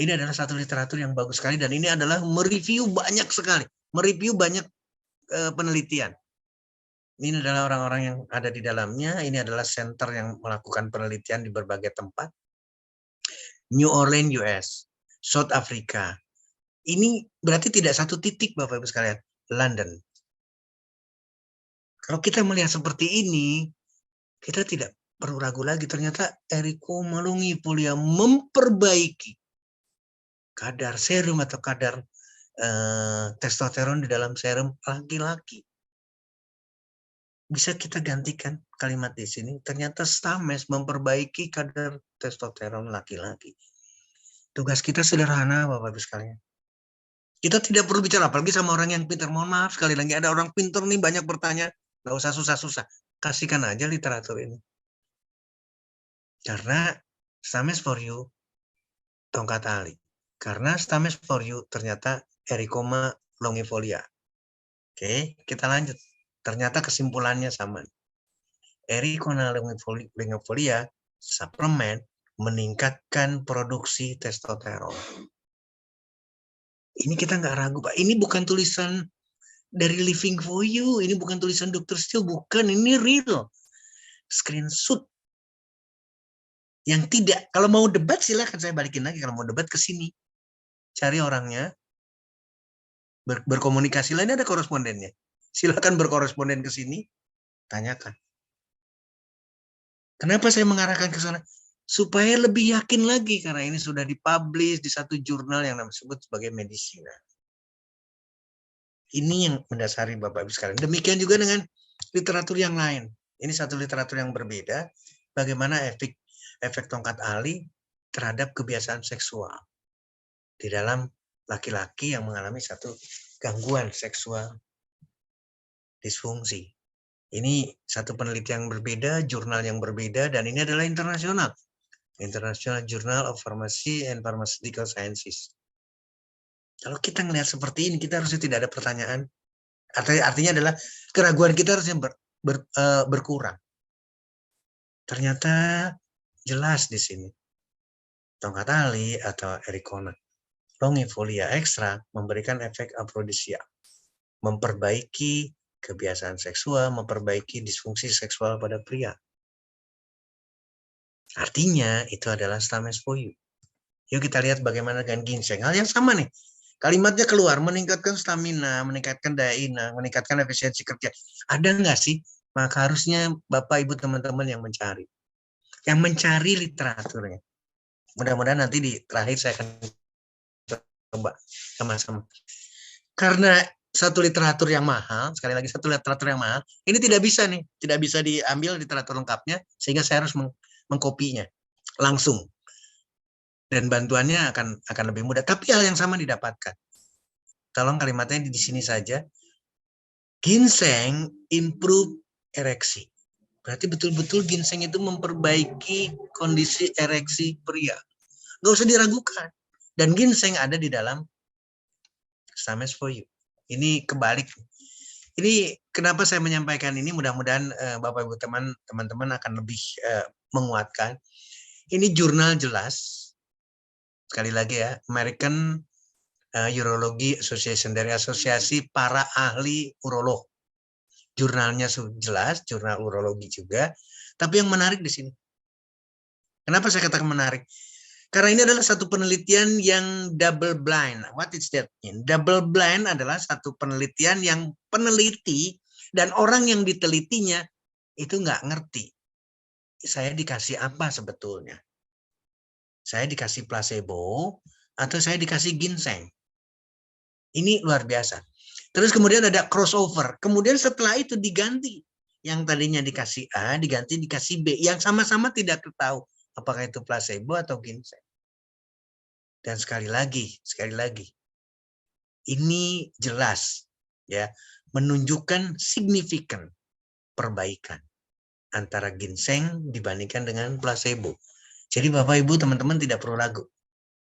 Ini adalah satu literatur yang bagus sekali dan ini adalah mereview banyak sekali, mereview banyak penelitian. Ini adalah orang-orang yang ada di dalamnya. Ini adalah center yang melakukan penelitian di berbagai tempat. New Orleans, US, South Africa. Ini berarti tidak satu titik Bapak-Ibu sekalian, London. Kalau kita melihat seperti ini, kita tidak perlu ragu lagi. Ternyata Ericoma longifolia memperbaiki kadar serum atau kadar testosteron di dalam serum laki-laki. Bisa kita gantikan kalimat di sini. Ternyata Stames memperbaiki kadar testosteron laki-laki. Tugas kita sederhana Bapak-Ibu sekalian. Kita tidak perlu bicara apalagi sama orang yang pintar. Mohon maaf sekali lagi, ada orang pintar nih banyak bertanya. Nggak usah susah-susah. Kasihkan aja literatur ini. Karena Stames for you, tongkat Ali. Karena Stames for you ternyata Ericoma longifolia. Oke, kita lanjut. Ternyata kesimpulannya sama. Ericoma longifolia suplemen meningkatkan produksi testosteron. Ini kita nggak ragu, Pak. Ini bukan tulisan dari Living for You. Ini bukan tulisan Dr. Steele. Bukan, ini real. Screenshot. Yang tidak, kalau mau debat silakan saya balikin lagi, kalau mau debat ke sini. Cari orangnya, berkomunikasi lah, ini ada korespondennya. Silakan berkoresponden ke sini, tanyakan. Kenapa saya mengarahkan ke sana? Supaya lebih yakin lagi, karena ini sudah dipublish di satu jurnal yang disebut sebagai Medicina. Ini yang mendasari Bapak Ibu sekalian. Demikian juga dengan literatur yang lain. Ini satu literatur yang berbeda, bagaimana efek tongkat Ali terhadap kebiasaan seksual di dalam laki-laki yang mengalami satu gangguan seksual disfungsi. Ini satu penelitian yang berbeda, jurnal yang berbeda, dan ini adalah internasional. International Journal of Pharmacy and Pharmaceutical Sciences. Kalau kita melihat seperti ini, kita harusnya tidak ada pertanyaan. Artinya adalah keraguan kita harusnya berkurang. Ternyata jelas di sini. Tongkat Ali atau Ericona longifolia extra memberikan efek afrodisia, memperbaiki kebiasaan seksual, memperbaiki disfungsi seksual pada pria. Artinya itu adalah Stamets for You. Yuk kita lihat bagaimana dengan ginseng. Hal yang sama nih. Kalimatnya keluar, meningkatkan stamina, meningkatkan daya inang, meningkatkan efisiensi kerja. Ada nggak sih? Maka harusnya Bapak Ibu teman-teman yang mencari. Yang mencari literaturnya. Mudah-mudahan nanti di terakhir saya akan coba sama-sama. Karena satu literatur yang mahal, sekali lagi satu literatur yang mahal, ini tidak bisa nih, tidak bisa diambil literatur lengkapnya, sehingga saya harus mengkopinya langsung. Dan bantuannya akan lebih mudah. Tapi hal yang sama didapatkan. Tolong kalimatnya di sini saja. Ginseng improve ereksi. Berarti betul-betul ginseng itu memperbaiki kondisi ereksi pria. Nggak usah diragukan. Dan ginseng ada di dalam Stamets for You. Ini kebalik. Ini kenapa saya menyampaikan ini, mudah-mudahan Bapak Ibu teman-teman akan lebih menguatkan. Ini jurnal jelas. Sekali lagi ya, American Urology Association, dari asosiasi para ahli urolog. Jurnalnya jelas, jurnal urologi juga. Tapi yang menarik di sini. Kenapa saya katakan menarik? Karena ini adalah satu penelitian yang double blind. What is that mean? Double blind adalah satu penelitian yang peneliti dan orang yang ditelitinya itu nggak ngerti. Saya dikasih apa sebetulnya? Saya dikasih placebo atau saya dikasih ginseng? Ini luar biasa. Terus kemudian ada crossover. Kemudian setelah itu diganti. Yang tadinya dikasih A, diganti dikasih B. Yang sama-sama tidak tahu apakah itu placebo atau ginseng. Dan sekali lagi, ini jelas ya, menunjukkan signifikan perbaikan antara ginseng dibandingkan dengan placebo. Jadi Bapak Ibu teman-teman tidak perlu ragu.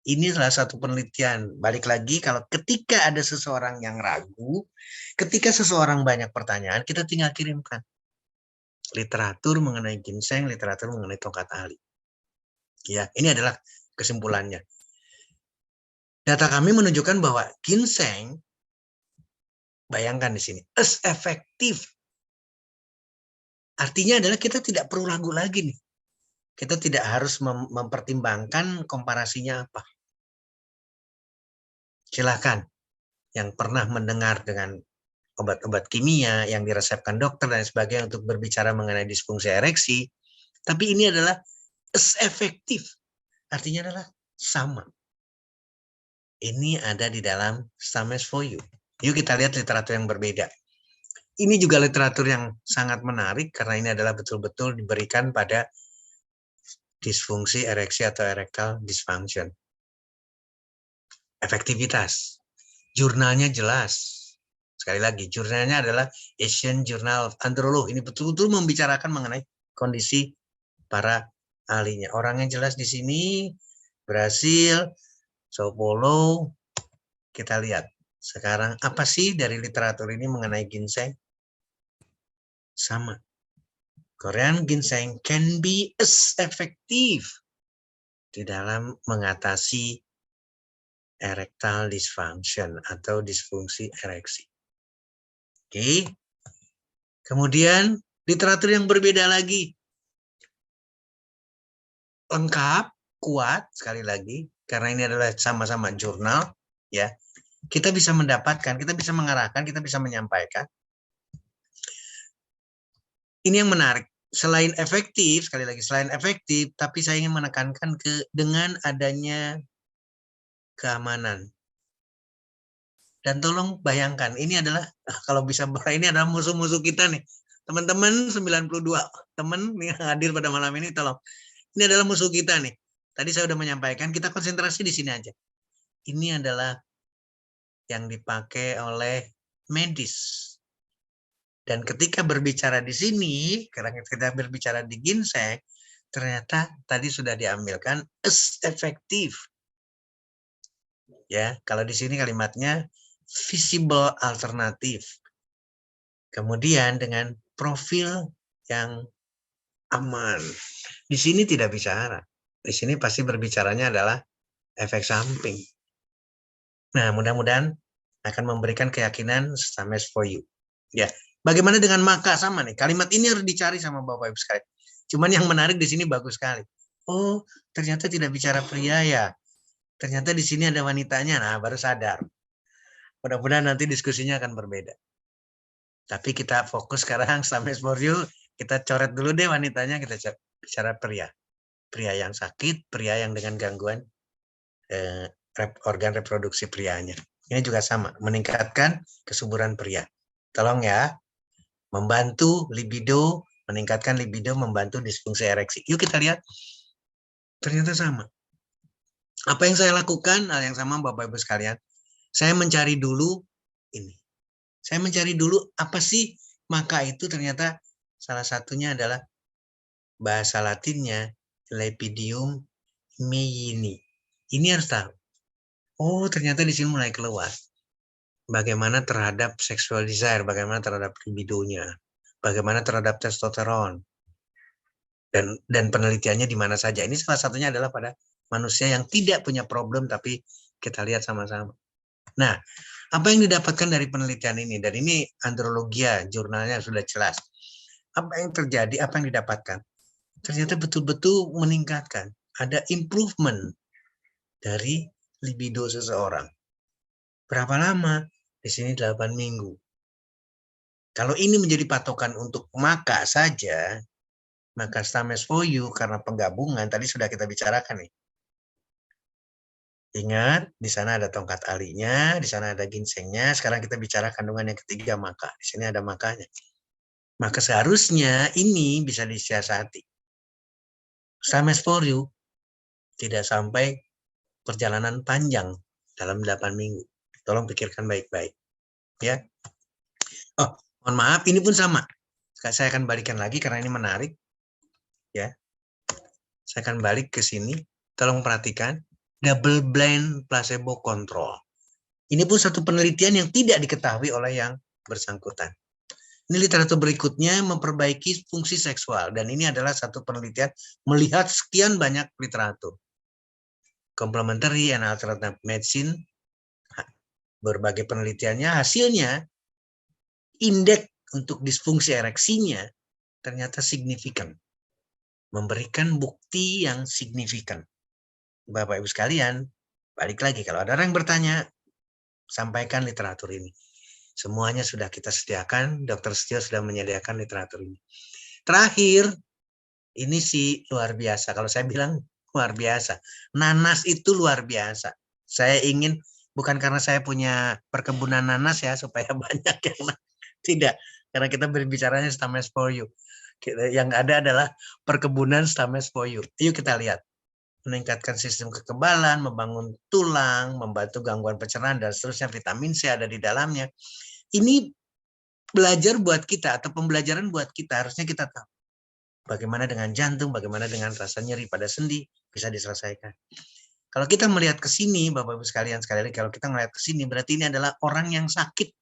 Ini salah satu penelitian. Balik lagi, kalau ketika ada seseorang yang ragu, ketika seseorang banyak pertanyaan, kita tinggal kirimkan literatur mengenai ginseng, literatur mengenai tongkat Ali. Ya, ini adalah kesimpulannya. Data kami menunjukkan bahwa ginseng, bayangkan di sini, as efektif. Artinya adalah kita tidak perlu ragu lagi nih. Kita tidak harus mempertimbangkan komparasinya apa. Silakan yang pernah mendengar dengan obat-obat kimia yang diresepkan dokter dan sebagainya untuk berbicara mengenai disfungsi ereksi, tapi ini adalah as efektif. Artinya adalah sama. Ini ada di dalam Stamets for You. Yuk kita lihat literatur yang berbeda. Ini juga literatur yang sangat menarik karena ini adalah betul-betul diberikan pada disfungsi ereksi atau erectile dysfunction. Efektivitas. Jurnalnya jelas. Sekali lagi, jurnalnya adalah Asian Journal of Andrology. Ini betul-betul membicarakan mengenai kondisi para ahlinya. Orangnya jelas di sini, Brasil, Sao Paulo. Kita lihat sekarang apa sih dari literatur ini mengenai ginseng? Sama. Korean ginseng can be as effective di dalam mengatasi erectile dysfunction atau disfungsi ereksi. Oke. Kemudian literatur yang berbeda lagi. lengkap, kuat, sekali lagi, karena ini adalah sama-sama jurnal, ya. Kita bisa mendapatkan, kita bisa mengarahkan, kita bisa menyampaikan. Ini yang menarik. Selain efektif, sekali lagi, selain efektif, tapi saya ingin menekankan dengan adanya keamanan. Dan tolong bayangkan, ini adalah, kalau bisa, ini adalah musuh-musuh kita nih. Teman-teman 92 teman yang hadir pada malam ini, tolong. Ini adalah musuh kita nih. Tadi saya sudah menyampaikan, kita konsentrasi di sini aja. Ini adalah yang dipakai oleh medis. Dan ketika berbicara di sini, karena kita berbicara di ginseng, ternyata tadi sudah diambilkan as efektif. Ya, kalau di sini kalimatnya visible alternatif. Kemudian dengan profil yang aman. Di sini tidak bicara. Di sini pasti berbicaranya adalah efek samping. Nah, mudah-mudahan akan memberikan keyakinan Stames for you. Ya, bagaimana dengan maka? Sama nih. Kalimat ini harus dicari sama Bapak Ibu sekalian. Cuman yang menarik di sini bagus sekali. Oh, ternyata tidak bicara pria ya. Ternyata di sini ada wanitanya. Nah, baru sadar. Mudah-mudahan nanti diskusinya akan berbeda. Tapi kita fokus sekarang Stames for you. Kita coret dulu deh wanitanya, kita bicara pria. Pria yang sakit, pria yang dengan gangguan organ reproduksi prianya. Ini juga sama, meningkatkan kesuburan pria. Tolong ya, membantu libido, meningkatkan libido, membantu disfungsi ereksi. Yuk kita lihat, ternyata sama. Apa yang saya lakukan, hal yang sama Bapak Ibu sekalian. Saya mencari dulu ini. Saya mencari dulu apa sih maka itu, ternyata salah satunya adalah bahasa Latinnya Lepidium meyini. Ini harus tahu. Oh, ternyata di sini mulai keluar. Bagaimana terhadap sexual desire, bagaimana terhadap libidonya, bagaimana terhadap testosteron, dan penelitiannya di mana saja. Ini salah satunya adalah pada manusia yang tidak punya problem, tapi kita lihat sama-sama. Nah, apa yang didapatkan dari penelitian ini? Dan ini Andrologia, jurnalnya sudah jelas. Apa yang terjadi, apa yang didapatkan? Ternyata betul-betul meningkatkan. Ada improvement dari libido seseorang. Berapa lama? Di sini 8 minggu. Kalau ini menjadi patokan untuk maka saja, maka Stames for you karena penggabungan tadi sudah kita bicarakan nih. Ingat, di sana ada tongkat alinya, di sana ada ginsengnya. Sekarang kita bicara kandungan yang ketiga maka. Di sini ada makanya. Maka seharusnya ini bisa disiasati. Stames for you tidak sampai perjalanan panjang dalam 8 minggu. Tolong pikirkan baik-baik. Ya. Oh, mohon maaf, ini pun sama. Saya akan balikan lagi karena ini menarik. Ya. Saya akan balik ke sini. Tolong perhatikan. Double blind placebo control. Ini pun satu penelitian yang tidak diketahui oleh yang bersangkutan. Ini literatur berikutnya, memperbaiki fungsi seksual. Dan ini adalah satu penelitian melihat sekian banyak literatur. Complementary and alternative medicine, berbagai penelitiannya, hasilnya indeks untuk disfungsi ereksinya ternyata signifikan. Memberikan bukti yang signifikan. Bapak Ibu sekalian, balik lagi, kalau ada orang yang bertanya, sampaikan literatur ini. Semuanya sudah kita sediakan, Dr. Setio sudah menyediakan literatur ini. Terakhir, ini sih luar biasa. Kalau saya bilang luar biasa. Nanas itu luar biasa. Saya ingin, bukan karena saya punya perkebunan nanas ya, supaya banyak yang tidak. Karena kita berbicaranya Stames for you. Yang ada adalah perkebunan Stames for you. Yuk kita lihat. Meningkatkan sistem kekebalan, membangun tulang, membantu gangguan pencernaan, dan seterusnya. Vitamin C ada di dalamnya. Ini belajar buat kita, atau pembelajaran buat kita, harusnya kita tahu. Bagaimana dengan jantung, bagaimana dengan rasa nyeri pada sendi, bisa diselesaikan. Kalau kita melihat ke sini, Bapak Ibu sekalian, sekali lagi, kalau kita melihat ke sini, berarti ini adalah orang yang sakit.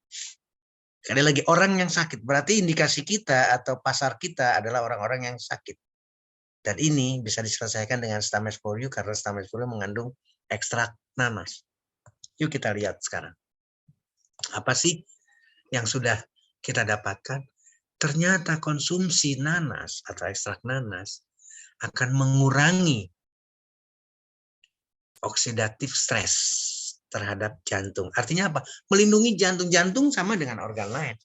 Sekali lagi, orang yang sakit. Berarti indikasi kita atau pasar kita adalah orang-orang yang sakit. Dan ini bisa diselesaikan dengan Stames for you, karena Stames for you mengandung ekstrak nanas. Yuk kita lihat sekarang. Apa sih yang sudah kita dapatkan? Ternyata konsumsi nanas atau ekstrak nanas akan mengurangi oksidatif stres terhadap jantung. Artinya apa? Melindungi jantung sama dengan organ lain.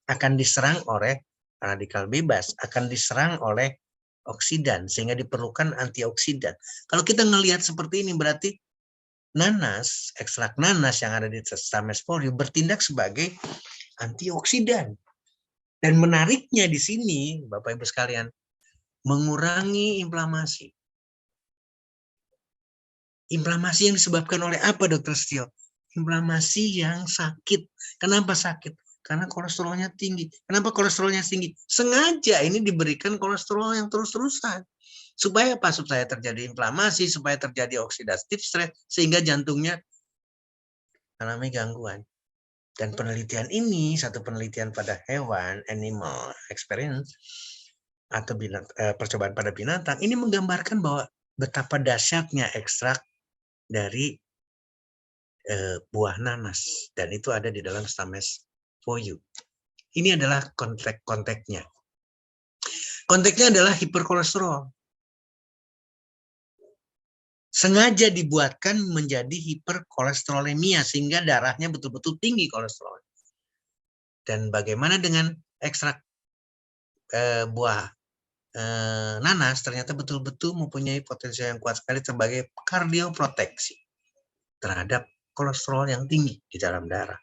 Akan diserang oleh radikal bebas, akan diserang oleh oksidan, sehingga diperlukan antioksidan. Kalau kita ngelihat seperti ini, berarti nanas, ekstrak nanas yang ada di Stamesporium bertindak sebagai antioksidan. Dan menariknya di sini, Bapak Ibu sekalian, mengurangi inflamasi. Inflamasi yang disebabkan oleh apa, Dr. Setio? Inflamasi yang sakit. Kenapa sakit? Karena kolesterolnya tinggi. Kenapa kolesterolnya tinggi? Sengaja ini diberikan kolesterol yang terus-terusan. Supaya apa? Supaya terjadi inflamasi, supaya terjadi oksidatif stres, sehingga jantungnya mengalami gangguan. Dan penelitian ini, satu penelitian pada hewan, animal experience, atau percobaan pada binatang, ini menggambarkan bahwa betapa dahsyatnya ekstrak dari buah nanas, dan itu ada di dalam Stamesporium. Ini adalah konteksnya. Konteksnya adalah hiperkolesterol. Sengaja dibuatkan menjadi hiperkolesterolemia sehingga darahnya betul-betul tinggi kolesterol. Dan bagaimana dengan ekstrak buah nanas, ternyata betul-betul mempunyai potensi yang kuat sekali sebagai kardioproteksi terhadap kolesterol yang tinggi di dalam darah.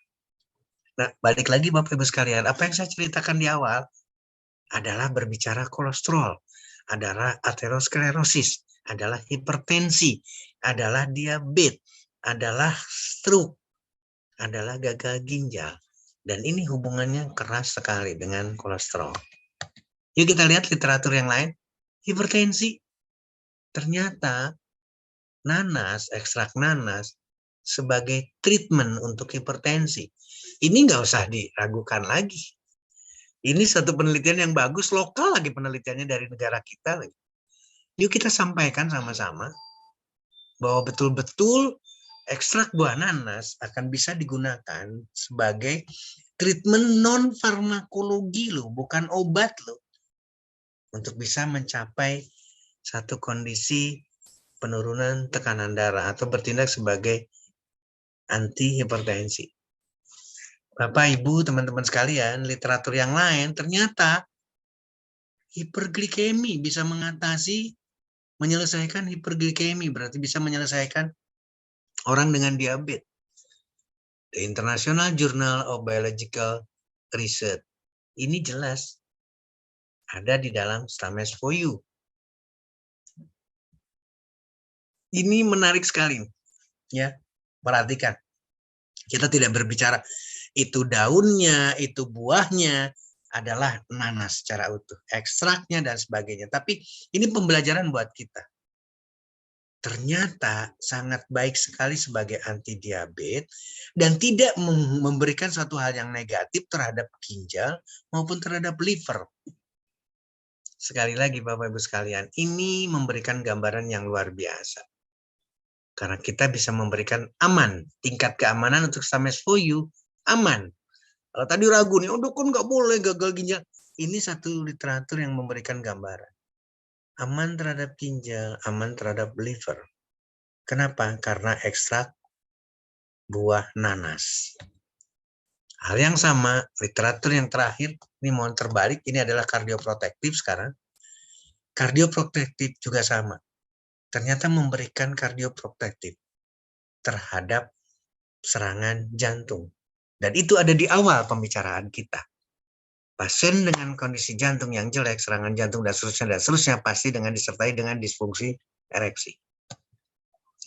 Nah, balik lagi Bapak Ibu sekalian, apa yang saya ceritakan di awal adalah berbicara kolesterol, adalah aterosklerosis, adalah hipertensi, adalah diabetes, adalah stroke, adalah gagal ginjal. Dan ini hubungannya keras sekali dengan kolesterol. Yuk kita lihat literatur yang lain. Hipertensi. Ternyata nanas, ekstrak nanas, sebagai treatment untuk hipertensi. Ini nggak usah diragukan lagi. Ini satu penelitian yang bagus, lokal lagi penelitiannya dari negara kita lagi. Yuk kita sampaikan sama-sama bahwa betul-betul ekstrak buah nanas akan bisa digunakan sebagai treatment non-farmakologi loh, bukan obat loh. Untuk bisa mencapai satu kondisi penurunan tekanan darah atau bertindak sebagai anti hipertensi. Bapak, Ibu, teman-teman sekalian, literatur yang lain ternyata hiperglikemi bisa menyelesaikan hiperglikemi, berarti bisa menyelesaikan orang dengan diabetes. The International Journal of Biological Research. Ini jelas ada di dalam Stamesporium. Ini menarik sekali, ya. Perhatikan. Kita tidak berbicara itu daunnya, itu buahnya, adalah nanas secara utuh, ekstraknya dan sebagainya. Tapi ini pembelajaran buat kita. Ternyata sangat baik sekali sebagai anti diabetes dan tidak memberikan suatu hal yang negatif terhadap ginjal maupun terhadap liver. Sekali lagi Bapak Ibu sekalian, ini memberikan gambaran yang luar biasa. Karena kita bisa memberikan aman, tingkat keamanan untuk Stamesporium aman. Kalau tadi ragu nih, dukun nggak boleh gagal ginjal. Ini satu literatur yang memberikan gambaran. Aman terhadap ginjal, aman terhadap liver. Kenapa? Karena ekstrak buah nanas. Hal yang sama, literatur yang terakhir, ini mohon terbalik, ini adalah kardioprotektif sekarang. Kardioprotektif juga sama. Ternyata memberikan kardioprotektif terhadap serangan jantung. Dan itu ada di awal pembicaraan kita. Pasien dengan kondisi jantung yang jelek, serangan jantung dan seterusnya pasti dengan disertai dengan disfungsi ereksi.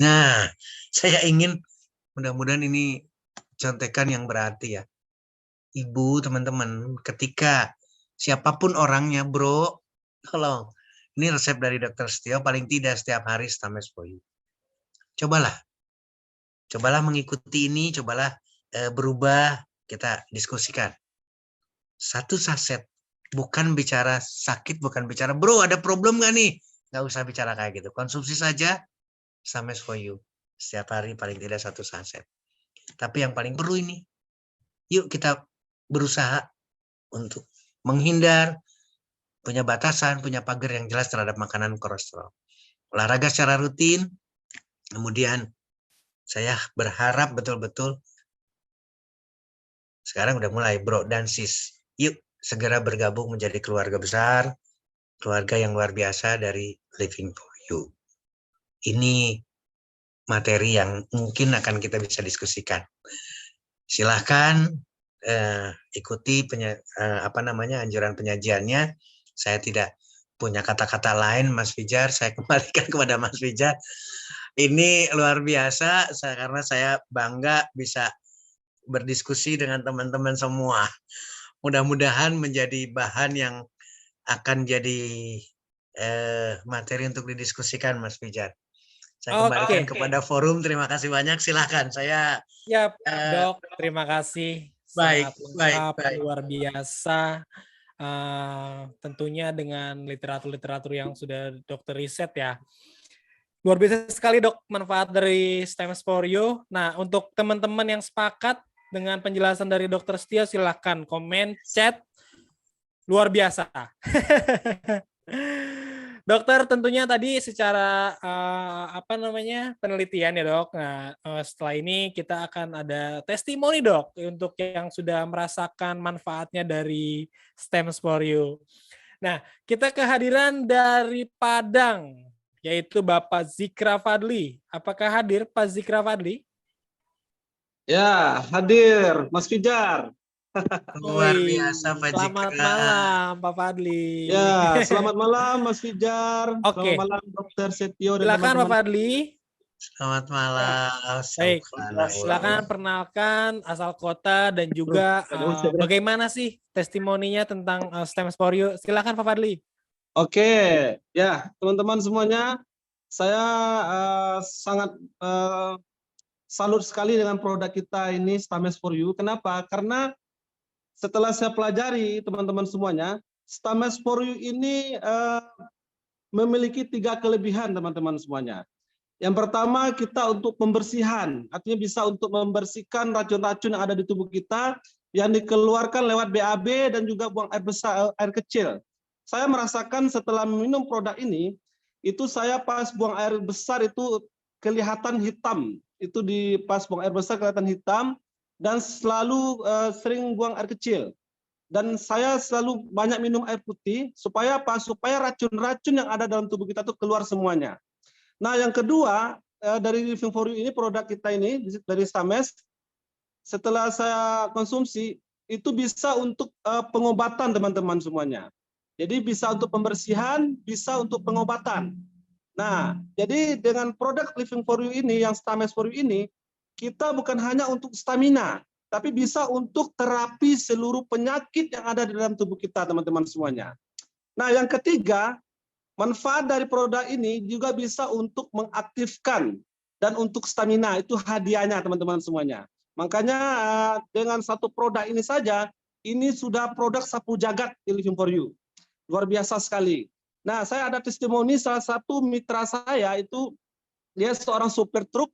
Nah, saya ingin mudah-mudahan ini contekan yang berarti ya. Ibu, teman-teman, ketika siapapun orangnya, bro, tolong. Ini resep dari Dr. Setio, paling tidak setiap hari Stamesporium. Cobalah mengikuti ini, cobalah berubah, kita diskusikan. Satu saset, bukan bicara sakit, bukan bicara, bro ada problem nggak nih? Nggak usah bicara kayak gitu. Konsumsi saja Stamesporium. Setiap hari paling tidak satu saset. Tapi yang paling perlu ini, yuk kita berusaha untuk menghindar, punya batasan, punya pagar yang jelas terhadap makanan kolesterol. Olahraga secara rutin, kemudian saya berharap betul-betul sekarang udah mulai bro dan sis. Yuk segera bergabung menjadi keluarga besar, keluarga yang luar biasa dari Living for You. Ini materi yang mungkin akan kita bisa diskusikan. Silahkan ikuti anjuran penyajiannya. Saya tidak punya kata-kata lain, Mas Fijar. Saya kembalikan kepada Mas Fijar. Ini luar biasa karena saya bangga bisa berdiskusi dengan teman-teman semua. Mudah-mudahan menjadi bahan yang akan jadi materi untuk didiskusikan, Mas Fijar. Saya kembalikan kepada forum. Terima kasih banyak. Silahkan. Saya. Ya, Dok. Terima kasih. Sangat lengkap, luar biasa. Tentunya dengan literatur-literatur yang sudah Dokter riset ya. Luar biasa sekali, Dok, manfaat dari STEMS for You. Nah, untuk teman-teman yang sepakat dengan penjelasan dari Dokter Setio, silahkan komen, chat. Luar biasa. Dokter, tentunya tadi secara penelitian ya, Dok. Nah, setelah ini kita akan ada testimoni, Dok, untuk yang sudah merasakan manfaatnya dari STEMS for You. Nah, kita kehadiran dari Padang, yaitu Bapak Zikra Fadli. Apakah hadir Pak Zikra Fadli? Ya, hadir Mas Fijar. Luar biasa Pak Zikra. Selamat malam Pak Fadli. Ya, selamat malam Mas Fijar. Oke. Selamat malam Dokter Setio dan silakan teman-teman. Pak Fadli. Selamat malam. Baik, silakan perkenalkan asal kota dan juga bagaimana sih testimoninya tentang STEMS for You. Silakan Pak Fadli. Oke, ya teman-teman semuanya, saya sangat salut sekali dengan produk kita ini STEMS for You. Kenapa? Karena setelah saya pelajari teman-teman semuanya, STEMS for You ini memiliki 3 kelebihan teman-teman semuanya. Yang pertama, kita untuk pembersihan, artinya bisa untuk membersihkan racun-racun yang ada di tubuh kita yang dikeluarkan lewat BAB dan juga buang air besar, air kecil. Saya merasakan setelah minum produk ini, itu saya pas buang air besar itu kelihatan hitam. Itu pas buang air besar kelihatan hitam dan selalu sering buang air kecil. Dan saya selalu banyak minum air putih supaya apa? Supaya racun-racun yang ada dalam tubuh kita itu keluar semuanya. Nah, yang kedua dari Living for You ini, produk kita ini dari STEMS, setelah saya konsumsi itu bisa untuk pengobatan teman-teman semuanya. Jadi bisa untuk pembersihan, bisa untuk pengobatan. Nah, jadi dengan produk Living for You ini, yang STEMS for You ini, kita bukan hanya untuk stamina, tapi bisa untuk terapi seluruh penyakit yang ada di dalam tubuh kita, teman-teman semuanya. Nah, yang ketiga, manfaat dari produk ini juga bisa untuk mengaktifkan dan untuk stamina, itu hadiahnya teman-teman semuanya. Makanya dengan satu produk ini saja, ini sudah produk sapu jagat di Living for You. Luar biasa sekali. Nah, saya ada testimoni salah satu mitra saya, itu dia seorang supir truk.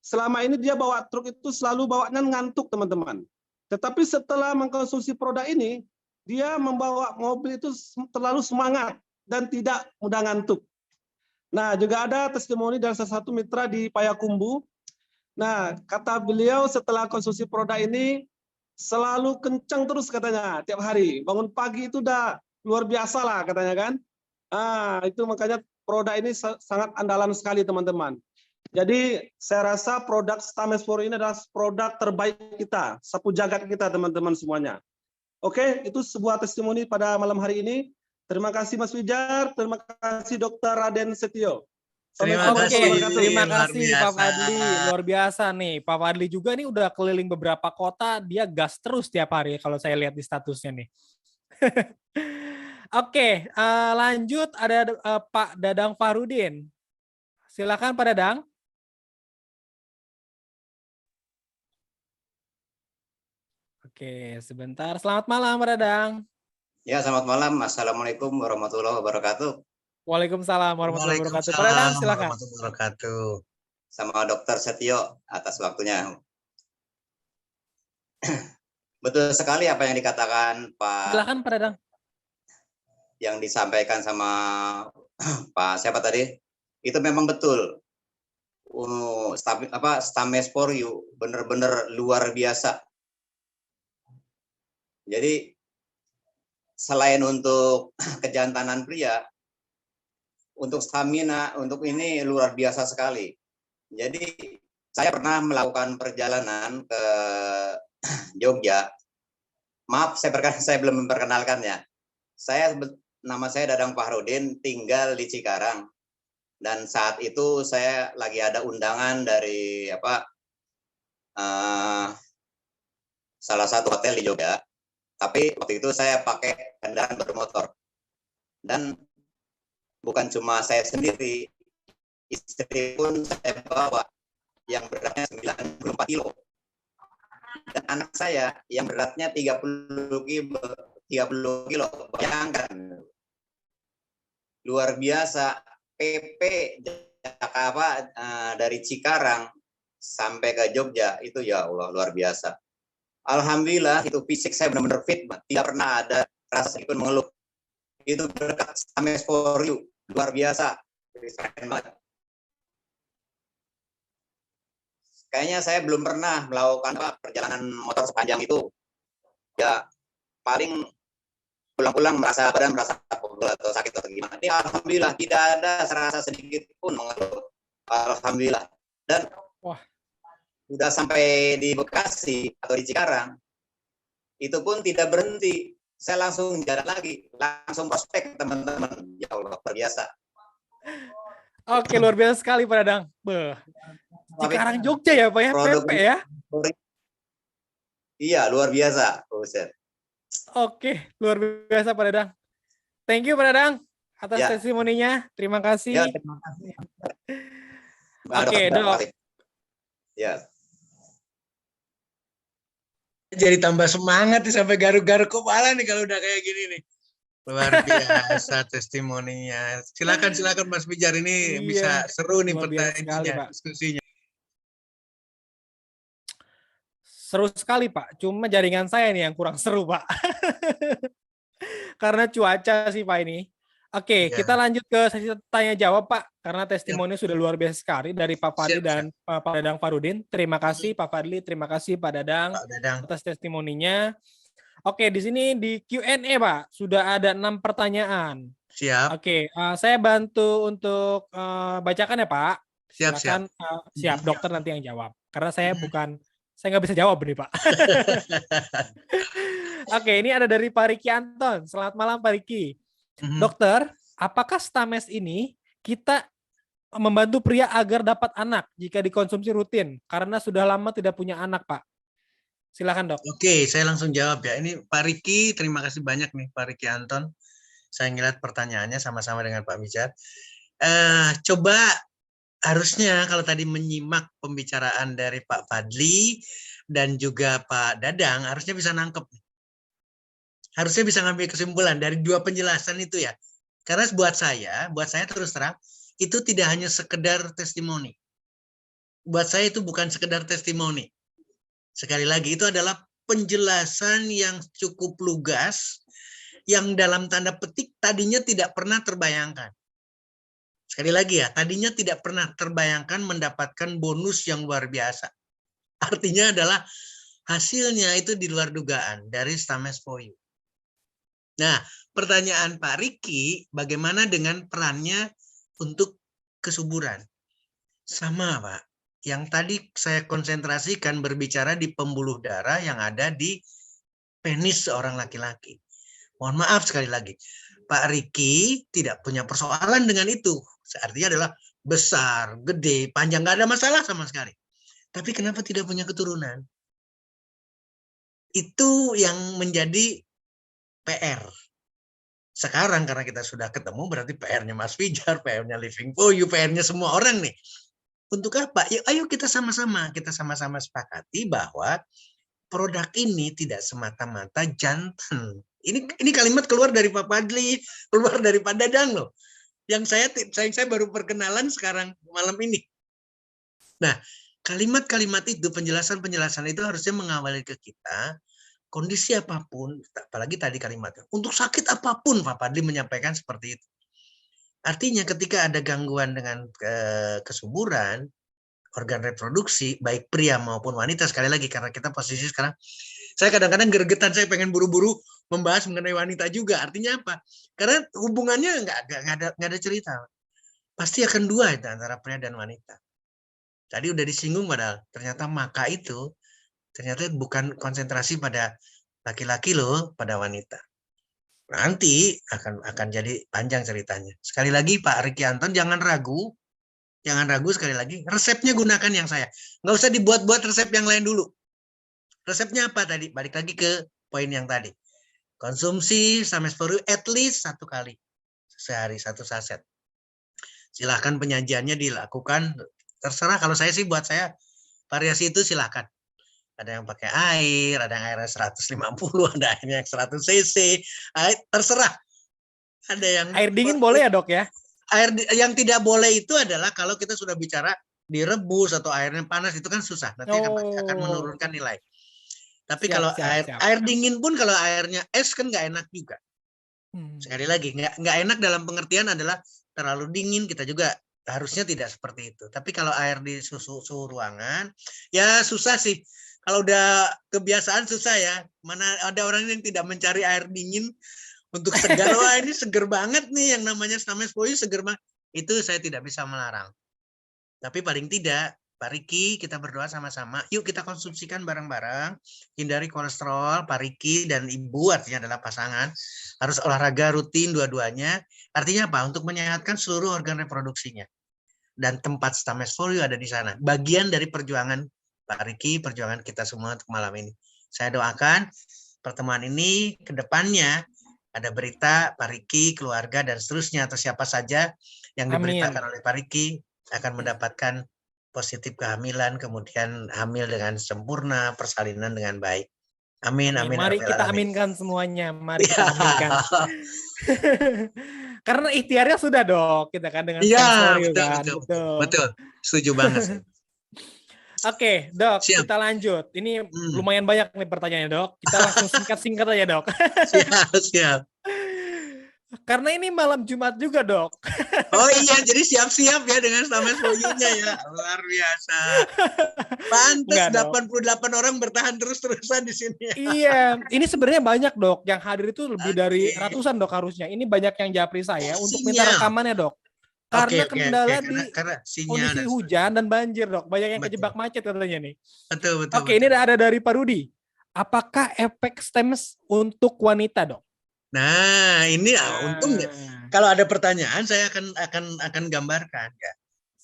Selama ini dia bawa truk itu selalu bawanya ngantuk teman-teman. Tetapi setelah mengkonsumsi produk ini, dia membawa mobil itu terlalu semangat dan tidak mudah ngantuk. Nah, juga ada testimoni dari salah satu mitra di Payakumbuh. Nah, kata beliau setelah konsumsi produk ini selalu kencang terus katanya tiap hari. Bangun pagi itu udah luar biasa lah katanya kan. Itu makanya produk ini sangat andalan sekali teman-teman. Jadi saya rasa produk STEMS for You ini adalah produk terbaik kita, sapu jagat kita teman-teman semuanya. Oke, itu sebuah testimoni pada malam hari ini. Terima kasih Mas Fijar, terima kasih Dr. Raden Setio. Terima kasih Pak Fadli, luar biasa nih. Pak Fadli juga nih udah keliling beberapa kota, dia gas terus tiap hari kalau saya lihat di statusnya nih. Oke, lanjut ada Pak Dadang Farudin. Silakan Pak Dadang. Oke, sebentar. Selamat malam Pak Dadang. Ya, selamat malam. Assalamualaikum warahmatullahi wabarakatuh. Waalaikumsalam warahmatullahi wabarakatuh. Pak Dadang, silakan. Sama Dokter Setio atas waktunya. Betul sekali apa yang dikatakan Pak. Silakan Pak Dadang. Yang disampaikan sama Pak siapa tadi? Itu memang betul. Stames for You benar-benar luar biasa. Jadi selain untuk kejantanan pria, untuk stamina, untuk ini luar biasa sekali. Jadi saya pernah melakukan perjalanan ke Jogja. Maaf, saya belum memperkenalkan ya. Nama saya Dadang Fahrudin, tinggal di Cikarang. Dan saat itu saya lagi ada undangan dari salah satu hotel di Jogja. Tapi waktu itu saya pakai kendaraan bermotor. Dan bukan cuma saya sendiri, istri pun saya bawa yang beratnya 94 kilo. Dan anak saya yang beratnya 30 kilo. Bayangkan. Luar biasa. PP dari Cikarang sampai ke Jogja itu ya Allah luar biasa. Alhamdulillah itu fisik saya benar-benar fit, tidak pernah ada rasa ikut mengeluh. Itu berkat Stames for You luar biasa. Kayaknya saya belum pernah melakukan perjalanan motor sepanjang itu. Ya paling pulang-pulang merasa pegel atau sakit atau gimana. Ini alhamdulillah tidak ada serasa sedikit pun mengeluh. Alhamdulillah. Dan sudah sampai di Bekasi atau di Cikarang, itu pun tidak berhenti. Saya langsung jalan lagi, langsung prospek teman-teman. Ya Allah, luar biasa. Oke, luar biasa sekali Pak Dadang. Cikarang Jogja ya Pak ya, PP ya? Iya, luar biasa. Oke, luar biasa Pak Dadang. Thank you Pak Dadang atas testimoninya. Terima kasih. Ya, terima kasih. Oke, Dok. Ya. Jadi tambah semangat nih sampai garuk-garuk kepala nih kalau udah kayak gini nih. Luar biasa testimoninya. Silakan Mas Pijar, ini bisa seru nih pertanyaannya, diskusinya. Seru sekali Pak, cuma jaringan saya nih yang kurang seru Pak. Karena cuaca sih Pak ini. Oke, kita lanjut ke sesi tanya jawab Pak, karena testimoni sudah luar biasa sekali dari Pak Fadli dan Pak Dadang Fahrudin. Terima kasih Pak Fadli, terima kasih Pak Dadang atas testimoninya. Oke, di sini di Q&A Pak, sudah ada 6 pertanyaan. Siap. Oke, saya bantu untuk bacakan ya Pak. Silakan. Siap, dokter nanti yang jawab. Karena saya nggak bisa jawab nih Pak. Oke, ini ada dari Pak Riki Anton. Selamat malam Pak Riki. Dokter, apakah Stames ini kita membantu pria agar dapat anak jika dikonsumsi rutin karena sudah lama tidak punya anak, Pak? Silakan, Dok. Oke, saya langsung jawab ya. Ini Pak Riki, terima kasih banyak nih Pak Riki Anton. Saya ngeliat pertanyaannya sama-sama dengan Pak Pijar. Coba harusnya kalau tadi menyimak pembicaraan dari Pak Fadli dan juga Pak Dadang, harusnya bisa nangkep. Harusnya bisa ngambil kesimpulan dari dua penjelasan itu ya. Karena buat saya terus terang, itu tidak hanya sekedar testimoni. Buat saya itu bukan sekedar testimoni. Sekali lagi, itu adalah penjelasan yang cukup lugas, yang dalam tanda petik tadinya tidak pernah terbayangkan. Sekali lagi ya, tadinya tidak pernah terbayangkan mendapatkan bonus yang luar biasa. Artinya adalah hasilnya itu di luar dugaan dari Stames for You. Nah, pertanyaan Pak Riki, bagaimana dengan perannya untuk kesuburan? Sama, Pak. Yang tadi saya konsentrasikan berbicara di pembuluh darah yang ada di penis seorang laki-laki. Mohon maaf sekali lagi, Pak Riki tidak punya persoalan dengan itu. Artinya adalah besar, gede, panjang, nggak ada masalah sama sekali. Tapi kenapa tidak punya keturunan? Itu yang menjadi PR. Sekarang karena kita sudah ketemu, berarti PR-nya Mas Pijar, PR-nya Living for You, PR-nya semua orang nih. Untuk apa? Ya, ayo kita sama-sama sepakati bahwa produk ini tidak semata-mata jantan. Ini kalimat keluar dari Pak Fadli, keluar dari Pak Dadang loh. Yang saya baru perkenalan sekarang malam ini. Nah, kalimat-kalimat itu, penjelasan-penjelasan itu harusnya mengawali ke kita kondisi apapun, apalagi tadi kalimatnya, untuk sakit apapun Pak Fadli menyampaikan seperti itu. Artinya ketika ada gangguan dengan kesuburan, organ reproduksi, baik pria maupun wanita, sekali lagi karena kita posisi sekarang, saya kadang-kadang gregetan, saya pengen buru-buru membahas mengenai wanita juga. Artinya apa? Karena hubungannya nggak ada cerita. Pasti akan dua itu antara pria dan wanita. Tadi udah disinggung padahal ternyata maka itu ternyata bukan konsentrasi pada laki-laki loh, pada wanita. Nanti akan jadi panjang ceritanya. Sekali lagi Pak Ricky Anton, jangan ragu sekali lagi. Resepnya gunakan yang saya. Nggak usah dibuat-buat resep yang lain dulu. Resepnya apa tadi? Balik lagi ke poin yang tadi. Konsumsi Stames for You at least 1 kali sehari, 1 saset. Silahkan penyajiannya dilakukan. Terserah, kalau saya sih, buat saya variasi itu silahkan. Ada yang pakai air, ada yang airnya 150, ada airnya 100 cc. Terserah. Ada yang Air dingin boleh ya dok ya? Air yang tidak boleh itu adalah kalau kita sudah bicara direbus atau airnya panas, itu kan susah. Nanti akan menurunkan nilai. Tapi kalau air dingin pun, kalau airnya es kan nggak enak juga. Sekali lagi, nggak enak dalam pengertian adalah terlalu dingin, kita juga harusnya tidak seperti itu. Tapi kalau air di suhu ruangan, ya susah sih. Kalau udah kebiasaan susah ya. Mana ada orang yang tidak mencari air dingin untuk segar. Wah, ini seger banget nih, yang namanya Stames for You seger banget. Itu saya tidak bisa melarang. Tapi paling tidak, Pak Ricky, kita berdoa sama-sama. Yuk kita konsumsikan bareng-bareng. Hindari kolesterol. Pak Ricky dan Ibu, artinya adalah pasangan, harus olahraga rutin dua-duanya. Artinya apa? Untuk menyehatkan seluruh organ reproduksinya. Dan tempat Stames for You ada di sana. Bagian dari perjuangan Pak Ricky, perjuangan kita semua untuk malam ini. Saya doakan pertemuan ini ke depannya ada berita Pak Ricky, keluarga, dan seterusnya, atau siapa saja yang diberitakan oleh Pak Ricky akan mendapatkan positif kehamilan, kemudian hamil dengan sempurna, persalinan dengan baik. Amin, amin. Mari kita aminkan semuanya. Mari kita aminkan. Karena ikhtiarnya sudah dok, kita kan dengan Stames for You kan. Betul. Setuju banget sih. Oke, dok, kita lanjut. Ini lumayan banyak nih pertanyaannya, dok. Kita langsung singkat-singkat aja, dok. Siap. Karena ini malam Jumat juga, dok. Oh iya, jadi siap-siap ya dengan Stames for You-nya ya. Luar biasa. Pantes 88 orang bertahan terus-terusan di sini. Iya, ini sebenarnya banyak, dok. Yang hadir itu lebih dari ratusan, dok, harusnya. Ini banyak yang japri saya untuk minta rekamannya, dok. Karena kendala di kondisi hujan dan banjir, dok. Banyak yang kejebak macet katanya nih. Betul. Oke, ini ada dari Pak Rudi. Apakah efek Stames untuk wanita, dok? Nah, ini untung kalau ada pertanyaan saya akan gambarkan ya.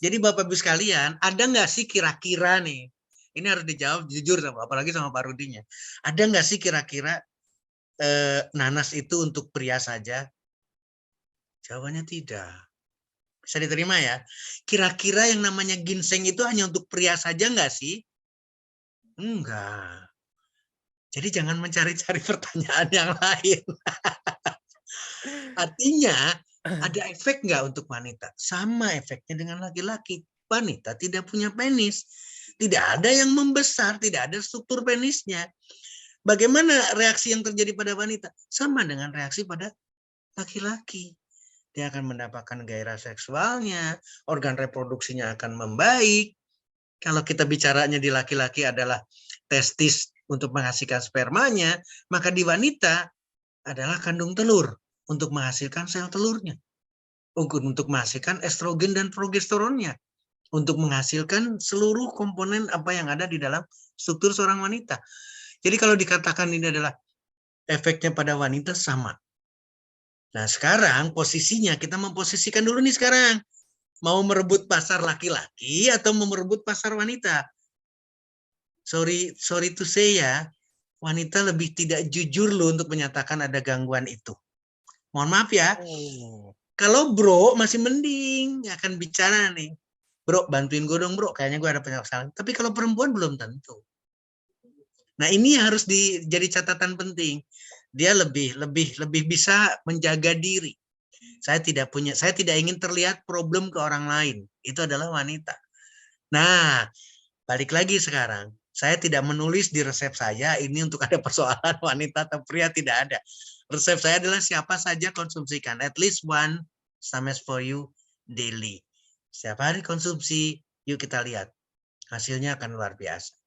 Jadi Bapak Ibu sekalian, ada nggak sih kira-kira nih? Ini harus dijawab jujur, apalagi sama Pak Rudinya. Ada nggak sih kira-kira nanas itu untuk pria saja? Jawabannya tidak. Bisa diterima ya. Kira-kira yang namanya ginseng itu hanya untuk pria saja nggak sih? Enggak. Jadi jangan mencari-cari pertanyaan yang lain. Artinya ada efek nggak untuk wanita? Sama efeknya dengan laki-laki. Wanita tidak punya penis. Tidak ada yang membesar, tidak ada struktur penisnya. Bagaimana reaksi yang terjadi pada wanita? Sama dengan reaksi pada laki-laki. Dia akan mendapatkan gairah seksualnya, organ reproduksinya akan membaik. Kalau kita bicaranya di laki-laki adalah testis untuk menghasilkan spermanya, maka di wanita adalah kandung telur untuk menghasilkan sel telurnya. Untuk menghasilkan estrogen dan progesteronnya. Untuk menghasilkan seluruh komponen apa yang ada di dalam struktur seorang wanita. Jadi kalau dikatakan ini adalah efeknya pada wanita, sama. Nah sekarang posisinya, kita memposisikan dulu nih sekarang. Mau merebut pasar laki-laki atau mau merebut pasar wanita? Sorry to say ya, wanita lebih tidak jujur loh untuk menyatakan ada gangguan itu. Mohon maaf ya. Kalau bro masih mending, akan bicara nih. Bro, bantuin gue dong bro, kayaknya gue ada penyakit. Tapi kalau perempuan belum tentu. Nah ini harus jadi catatan penting. Dia lebih bisa menjaga diri. Saya tidak ingin terlihat problem ke orang lain. Itu adalah wanita. Nah, balik lagi sekarang. Saya tidak menulis di resep saya ini untuk ada persoalan wanita atau pria, tidak ada. Resep saya adalah siapa saja konsumsikan at least one Stames for You daily. Setiap hari konsumsi, yuk kita lihat hasilnya akan luar biasa.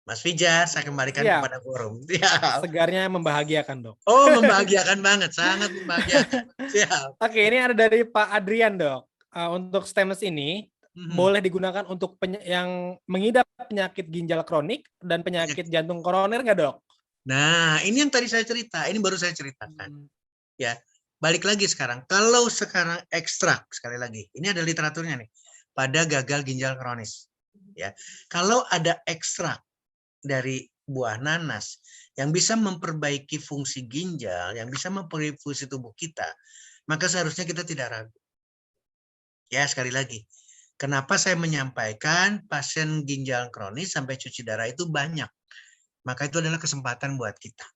Mas Fijar, saya kembalikan Siap. kepada forum. Siap. Segarnya membahagiakan, Dok. Oh, membahagiakan banget, sangat membahagiakan. Siap. Oke, ini ada dari Pak Adrian, Dok. Untuk stemless ini boleh digunakan untuk yang mengidap penyakit ginjal kronik dan penyakit jantung koroner nggak, Dok? Nah, ini yang tadi saya cerita, ini baru saya ceritakan. Ya, balik lagi sekarang. Kalau sekarang ekstrak, sekali lagi, ini ada literaturnya nih, pada gagal ginjal kronis. Ya, kalau ada ekstrak dari buah nanas yang bisa memperbaiki fungsi ginjal, yang bisa memperbaiki fungsi tubuh kita, maka seharusnya kita tidak ragu. Ya, sekali lagi, kenapa saya menyampaikan pasien ginjal kronis sampai cuci darah itu banyak? Maka itu adalah kesempatan buat kita.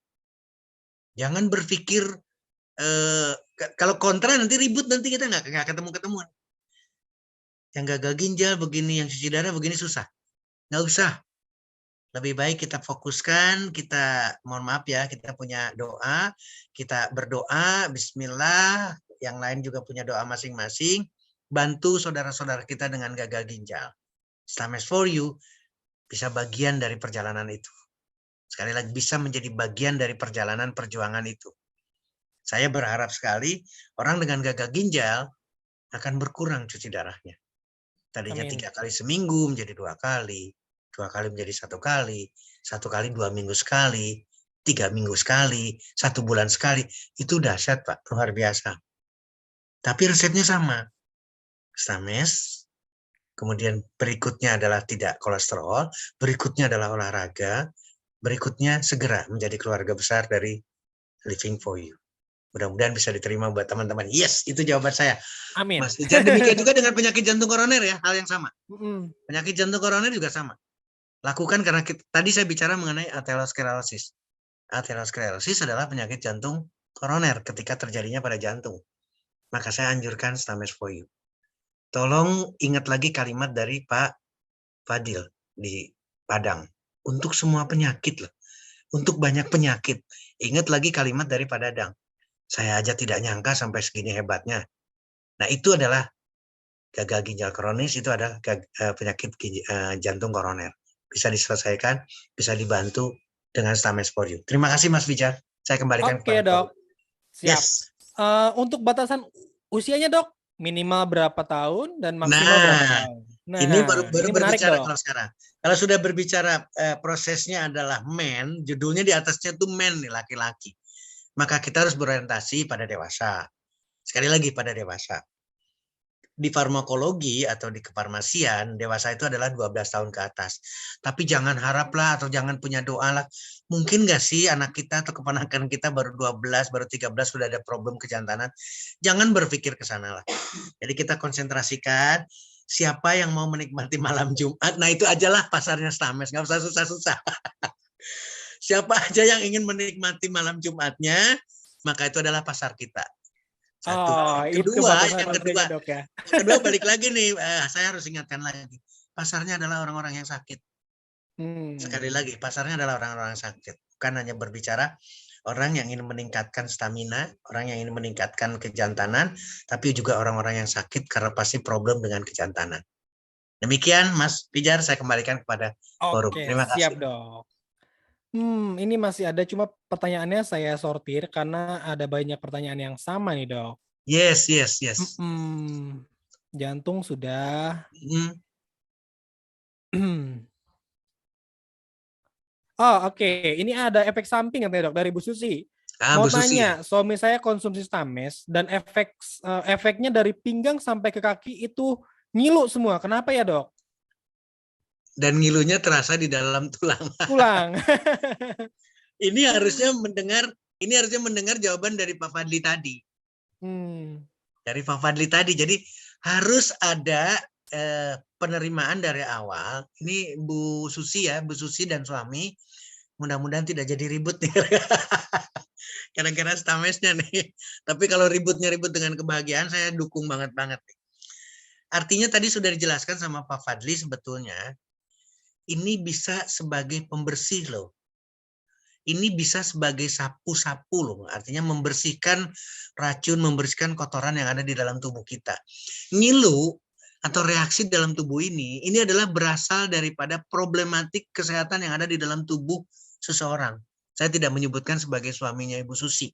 Jangan berpikir kalau kontra nanti ribut, nanti kita nggak ketemu-ketemuan. Yang gagal ginjal begini, yang cuci darah begini susah. Nggak usah. Lebih baik kita fokuskan, kita mohon maaf ya, kita punya doa, kita berdoa, bismillah, yang lain juga punya doa masing-masing, bantu saudara-saudara kita dengan gagal ginjal. Stamets for You bisa bagian dari perjalanan itu. Sekali lagi, bisa menjadi bagian dari perjalanan perjuangan itu. Saya berharap sekali orang dengan gagal ginjal akan berkurang cuci darahnya. Tadinya 3 kali seminggu menjadi 2 kali. 2 kali menjadi 1 kali, 1 kali 2 minggu sekali, 3 minggu sekali, 1 bulan sekali. Itu dahsyat, Pak, luar biasa. Tapi resepnya sama. Stamets, kemudian berikutnya adalah tidak kolesterol, berikutnya adalah olahraga, berikutnya segera menjadi keluarga besar dari Living for You. Mudah-mudahan bisa diterima buat teman-teman. Yes, itu jawaban saya. Amin. Mas Fijar, demikian juga dengan penyakit jantung koroner ya, hal yang sama. Penyakit jantung koroner juga sama. Lakukan karena tadi saya bicara mengenai aterosklerosis. Aterosklerosis adalah penyakit jantung koroner ketika terjadinya pada jantung. Maka saya anjurkan Stamets for You. Tolong ingat lagi kalimat dari Pak Fadil di Padang. Untuk semua penyakit loh. Untuk banyak penyakit. Ingat lagi kalimat dari Pak Dadang. Saya aja tidak nyangka sampai segini hebatnya. Nah, itu adalah gagal ginjal kronis, itu adalah penyakit jantung koroner. Bisa diselesaikan, bisa dibantu dengan Stamets for You. Terima kasih Mas Fijar. Saya kembalikan kepada Dok. Siap. Yes. Untuk batasan usianya, Dok, minimal berapa tahun dan maksimal berapa tahun? Nah, ini baru ini menarik, berbicara Dok. kalau sekarang. Kalau sudah berbicara prosesnya adalah men, judulnya di atasnya itu men nih, laki-laki. Maka kita harus berorientasi pada dewasa. Sekali lagi pada dewasa. Di farmakologi atau di kefarmasian, dewasa itu adalah 12 tahun ke atas. Tapi jangan haraplah atau jangan punya doa lah. Mungkin nggak sih anak kita atau keponakan kita baru 12, baru 13 sudah ada problem kejantanan. Jangan berpikir ke sana lah. Jadi kita konsentrasikan siapa yang mau menikmati malam Jumat. Nah itu ajalah pasarnya Stamets, nggak usah susah-susah. Siapa aja yang ingin menikmati malam Jumatnya, maka itu adalah pasar kita. Satu. Yang kedua, Dok, ya. Yang kedua balik lagi nih, saya harus ingatkan lagi. Pasarnya adalah orang-orang yang sakit. Sekali lagi, pasarnya adalah orang-orang yang sakit. Bukan hanya berbicara orang yang ingin meningkatkan stamina, orang yang ingin meningkatkan kejantanan, tapi juga orang-orang yang sakit karena pasti problem dengan kejantanan. Demikian, Mas Fijar, saya kembalikan kepada forum. Terima kasih. Siap, Dok. Ini masih ada, cuma pertanyaannya saya sortir karena ada banyak pertanyaan yang sama nih, Dok. Yes. Jantung sudah. Oke. Ini ada efek samping katanya, Dok, dari Bu Susi. Mau tanya, suami saya konsumsi Stamets dan efeknya dari pinggang sampai ke kaki itu ngilu semua. Kenapa ya, Dok? Dan ngilunya terasa di dalam tulang. Ini harusnya mendengar jawaban dari Pak Fadli tadi. Dari Pak Fadli tadi. Jadi harus ada penerimaan dari awal. Ini Bu Susi ya, Bu Susi dan suami. Mudah-mudahan tidak jadi ribut nih. Kira-kira Stametsnya nih. Tapi kalau ributnya ribut dengan kebahagiaan, saya dukung banget. Artinya tadi sudah dijelaskan sama Pak Fadli sebetulnya. Ini bisa sebagai pembersih loh. Ini bisa sebagai sapu-sapu loh. Artinya membersihkan racun, membersihkan kotoran yang ada di dalam tubuh kita. Ngilu atau reaksi dalam tubuh ini adalah berasal daripada problematik kesehatan yang ada di dalam tubuh seseorang. Saya tidak menyebutkan sebagai suaminya Ibu Susi.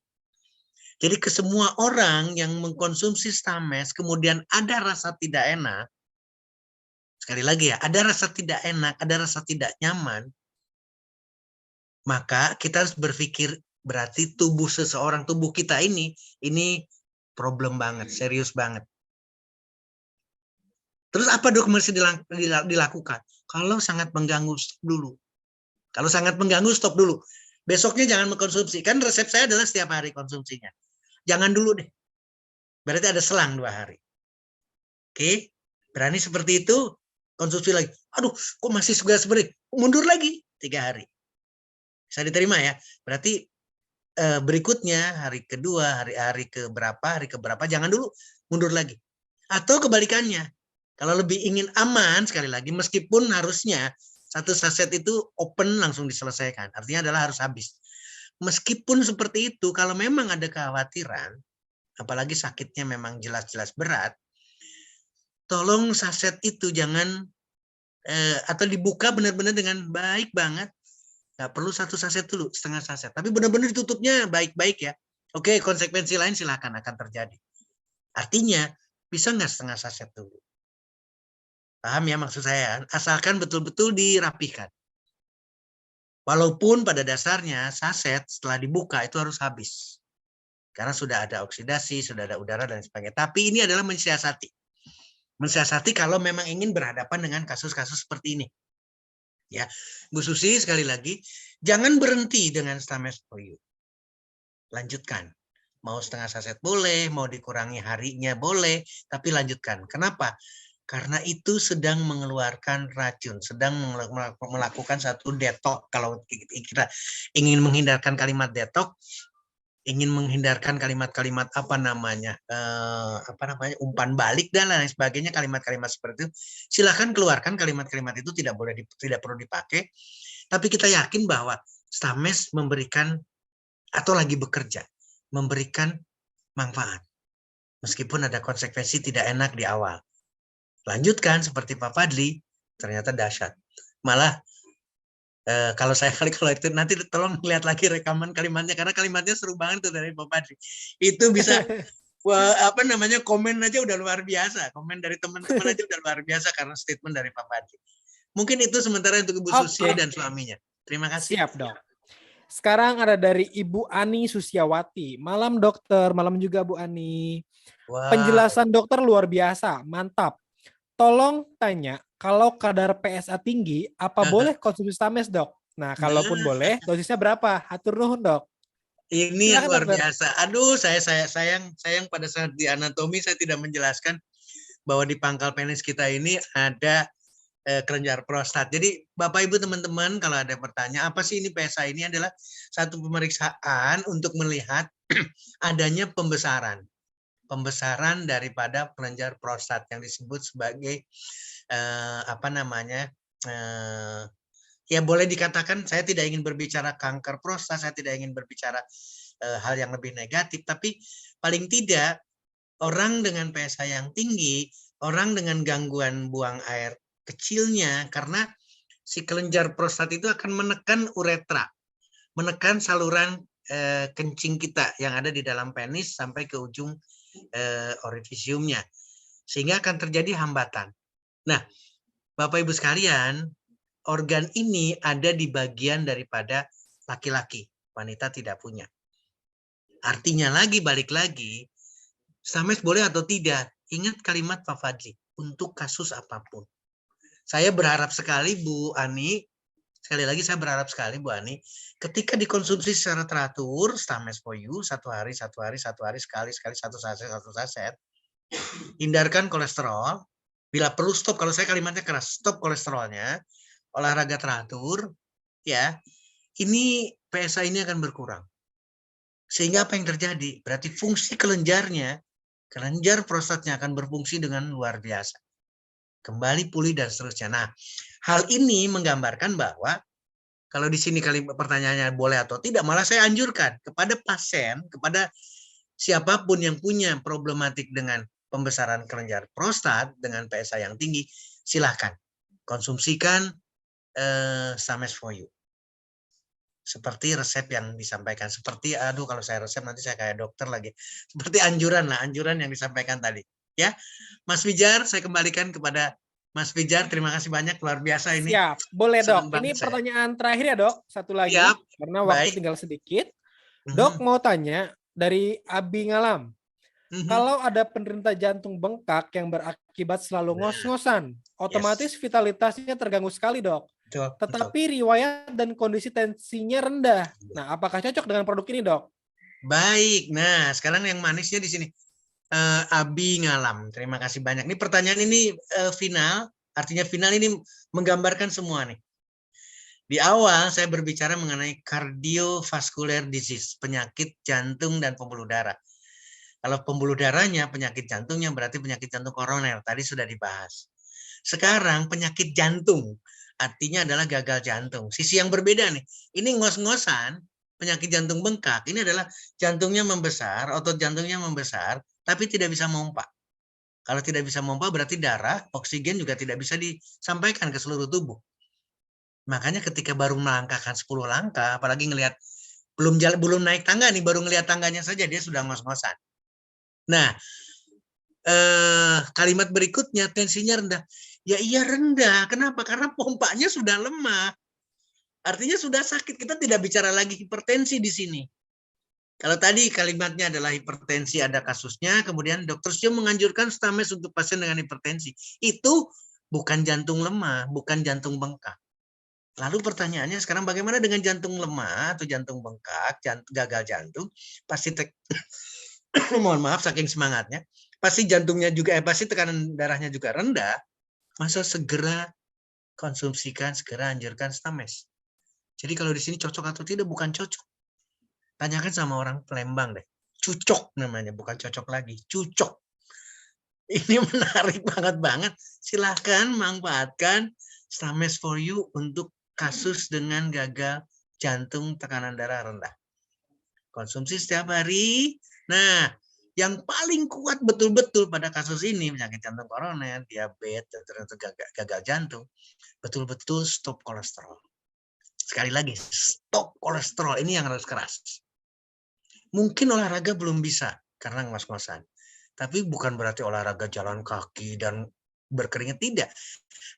Jadi ke semua orang yang mengkonsumsi Stamex kemudian ada rasa tidak enak, sekali lagi ya, ada rasa tidak enak, ada rasa tidak nyaman, maka kita harus berpikir berarti tubuh seseorang, tubuh kita ini problem banget, serius banget. Terus apa dok mesti dilakukan? Kalau sangat mengganggu, stop dulu. Kalau sangat mengganggu, stop dulu. Besoknya jangan mengkonsumsi. Kan resep saya adalah setiap hari konsumsinya. Jangan dulu deh. Berarti ada selang 2 hari. Oke, berani seperti itu, konsumsi lagi. Aduh, kok masih seperti mundur lagi 3 hari. Bisa diterima ya. Berarti berikutnya hari kedua, hari keberapa, jangan dulu, mundur lagi. Atau kebalikannya. Kalau lebih ingin aman, sekali lagi, meskipun harusnya 1 saset itu open langsung diselesaikan. Artinya adalah harus habis. Meskipun seperti itu, kalau memang ada kekhawatiran, apalagi sakitnya memang jelas-jelas berat, tolong saset itu jangan, atau dibuka benar-benar dengan baik banget. Nggak perlu 1 saset dulu, setengah saset. Tapi benar-benar ditutupnya baik-baik ya. Oke, konsekuensi lain silakan akan terjadi. Artinya, bisa nggak setengah saset dulu? Paham ya maksud saya? Asalkan betul-betul dirapikan. Walaupun pada dasarnya saset setelah dibuka itu harus habis. Karena sudah ada oksidasi, sudah ada udara dan sebagainya. Tapi ini adalah mensiasati. Mensiasati kalau memang ingin berhadapan dengan kasus-kasus seperti ini. Ya, Bu Susi sekali lagi, jangan berhenti dengan Stamex for You. Lanjutkan. Mau setengah saset boleh, mau dikurangi harinya boleh, tapi lanjutkan. Kenapa? Karena itu sedang mengeluarkan racun, sedang melakukan satu detox. Kalau kita ingin menghindarkan kalimat detox, ingin menghindarkan kalimat-kalimat umpan balik dan lain sebagainya, kalimat-kalimat seperti itu, silakan keluarkan kalimat-kalimat itu, tidak perlu dipakai. Tapi kita yakin bahwa Stamex memberikan atau lagi bekerja, memberikan manfaat. Meskipun ada konsekuensi tidak enak di awal. Lanjutkan seperti Pak Fadli, ternyata dahsyat. Malah kalau itu nanti tolong lihat lagi rekaman kalimatnya, karena kalimatnya seru banget tuh dari Pak Fadli. Itu bisa komen aja udah luar biasa, komen dari teman-teman aja udah luar biasa karena statement dari Pak Fadli. Mungkin itu sementara untuk Ibu Susi dan suaminya. Terima kasih. Siap dok. Sekarang ada dari Ibu Ani Susiawati. Malam dokter, malam juga Bu Ani. Wow. Penjelasan dokter luar biasa, mantap. Tolong tanya, kalau kadar PSA tinggi, apa boleh konsumsi Stamex, dok? Nah, kalaupun boleh, dosisnya berapa? Hatur nuhun, dok. Ini yang luar biasa. Aduh, saya sayang pada saat di anatomi saya tidak menjelaskan bahwa di pangkal penis kita ini ada kelenjar prostat. Jadi, Bapak Ibu teman-teman, kalau ada yang bertanya, apa sih ini PSA? Ini adalah satu pemeriksaan untuk melihat adanya pembesaran daripada kelenjar prostat yang disebut sebagai ya boleh dikatakan, saya tidak ingin berbicara kanker prostat, saya tidak ingin berbicara hal yang lebih negatif, tapi paling tidak orang dengan PSA yang tinggi, orang dengan gangguan buang air kecilnya, karena si kelenjar prostat itu akan menekan uretra, menekan saluran kencing kita yang ada di dalam penis sampai ke ujung orifisiumnya, sehingga akan terjadi hambatan. Nah, Bapak Ibu sekalian, organ ini ada di bagian daripada laki-laki, wanita tidak punya. Artinya balik lagi, Stamex boleh atau tidak? Ingat kalimat Pak Fadli, untuk kasus apapun. Saya berharap sekali Bu Ani, sekali lagi saya berharap sekali Bu Ani, ketika dikonsumsi secara teratur, Stamex for You, satu hari, sekali, satu saset, hindarkan kolesterol, bila perlu stop, kalau saya kalimatnya keras, stop kolesterolnya, olahraga teratur, ya, ini PSA ini akan berkurang. Sehingga apa yang terjadi? Berarti fungsi kelenjar prostatnya akan berfungsi dengan luar biasa. Kembali pulih dan seterusnya. Nah, hal ini menggambarkan bahwa kalau di sini pertanyaannya boleh atau tidak, malah saya anjurkan kepada pasien, kepada siapapun yang punya problematik dengan pembesaran kelenjar prostat dengan PSA yang tinggi, silahkan konsumsikan Stames for You. Seperti resep yang disampaikan, seperti kalau saya resep nanti saya kayak dokter lagi, seperti anjuran yang disampaikan tadi, ya. Mas Fijar, saya kembalikan kepada Mas Fijar. Terima kasih banyak, luar biasa ini. Siap, boleh Senang Dok. Ini banget pertanyaan terakhir ya Dok, satu lagi, Siap. karena waktu Baik. tinggal sedikit. Dok mau tanya dari Abi Ngalam, kalau ada penderita jantung bengkak yang berakibat selalu ngos-ngosan, otomatis vitalitasnya terganggu sekali Dok. Tetapi riwayat dan kondisi tensinya rendah. Nah, apakah cocok dengan produk ini, Dok? Baik. Nah, sekarang yang manisnya di sini. Abi Ngalam, terima kasih banyak. Ini pertanyaan ini final, artinya final ini menggambarkan semua nih. Di awal saya berbicara mengenai cardiovascular disease, penyakit jantung dan pembuluh darah. Kalau pembuluh darahnya, penyakit jantungnya berarti penyakit jantung koroner. Tadi sudah dibahas. Sekarang penyakit jantung, artinya adalah gagal jantung. Sisi yang berbeda nih. Ini ngos-ngosan, penyakit jantung bengkak. Ini adalah jantungnya membesar, otot jantungnya membesar, tapi tidak bisa mompa. Kalau tidak bisa mompa berarti darah, oksigen juga tidak bisa disampaikan ke seluruh tubuh. Makanya ketika baru melangkahkan 10 langkah, apalagi ngelihat belum naik tangga nih, baru ngelihat tangganya saja dia sudah ngos-ngosan. Nah, kalimat berikutnya tensinya rendah. Ya iya rendah. Kenapa? Karena pompanya sudah lemah. Artinya sudah sakit. Kita tidak bicara lagi hipertensi di sini. Kalau tadi kalimatnya adalah hipertensi, ada kasusnya, kemudian Dr. Sio menganjurkan Stames untuk pasien dengan hipertensi. Itu bukan jantung lemah, bukan jantung bengkak. Lalu pertanyaannya sekarang bagaimana dengan jantung lemah atau jantung bengkak, gagal jantung? Pasti mohon maaf saking semangatnya, pasti jantungnya juga, pasti tekanan darahnya juga rendah. Masa segera konsumsikan, segera anjurkan Stames. Jadi kalau di sini cocok atau tidak, bukan cocok. Tanyakan sama orang Palembang deh. Cucok namanya, bukan cocok lagi. Cucok. Ini menarik banget. Silahkan manfaatkan Stames for You untuk kasus dengan gagal jantung, tekanan darah rendah. Konsumsi setiap hari. Nah, yang paling kuat betul-betul pada kasus ini, penyakit jantung koroner, diabetes, gagal jantung, betul-betul stop kolesterol. Sekali lagi, stop kolesterol. Ini yang harus keras. Mungkin olahraga belum bisa karena ngos-ngosan. Tapi bukan berarti olahraga jalan kaki dan berkeringat, tidak.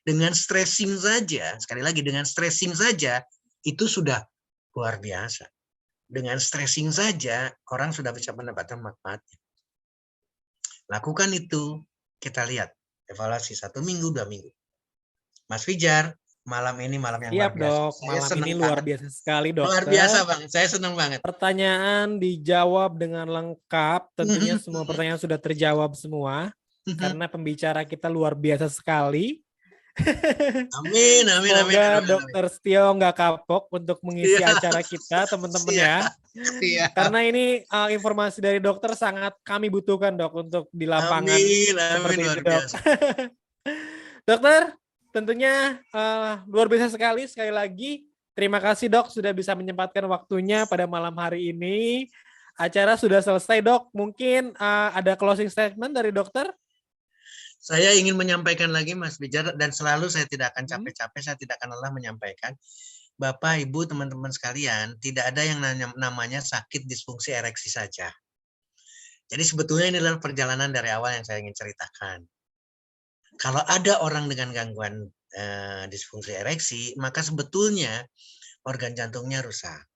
Dengan stretching saja, sekali lagi dengan stretching saja, itu sudah luar biasa. Dengan stretching saja, orang sudah bisa mendapatkan manfaatnya. Lakukan itu, kita lihat. Evaluasi 1 minggu, 2 minggu. Mas Fijar, malam ini malam yang Siap, luar biasa. Dok. Malam ini luar biasa sekali, Dokter. Luar biasa banget, saya senang banget. Pertanyaan dijawab dengan lengkap. Tentunya semua pertanyaan sudah terjawab semua. Karena pembicara kita luar biasa sekali. Amin. Semoga Dr. Setio nggak kapok untuk mengisi acara kita, teman-teman ya. Karena ini informasi dari dokter sangat kami butuhkan, Dok, untuk di lapangan. Amin, luar biasa. Dokter, tentunya luar biasa sekali lagi. Terima kasih, Dok, sudah bisa menyempatkan waktunya pada malam hari ini. Acara sudah selesai, Dok. Mungkin ada closing statement dari dokter? Saya ingin menyampaikan lagi, Mas Fijar, dan selalu saya tidak akan capek-capek, saya tidak akan lelah menyampaikan. Bapak, Ibu, teman-teman sekalian, tidak ada yang namanya sakit disfungsi ereksi saja. Jadi sebetulnya ini adalah perjalanan dari awal yang saya ingin ceritakan. Kalau ada orang dengan gangguan disfungsi ereksi, maka sebetulnya organ jantungnya rusak.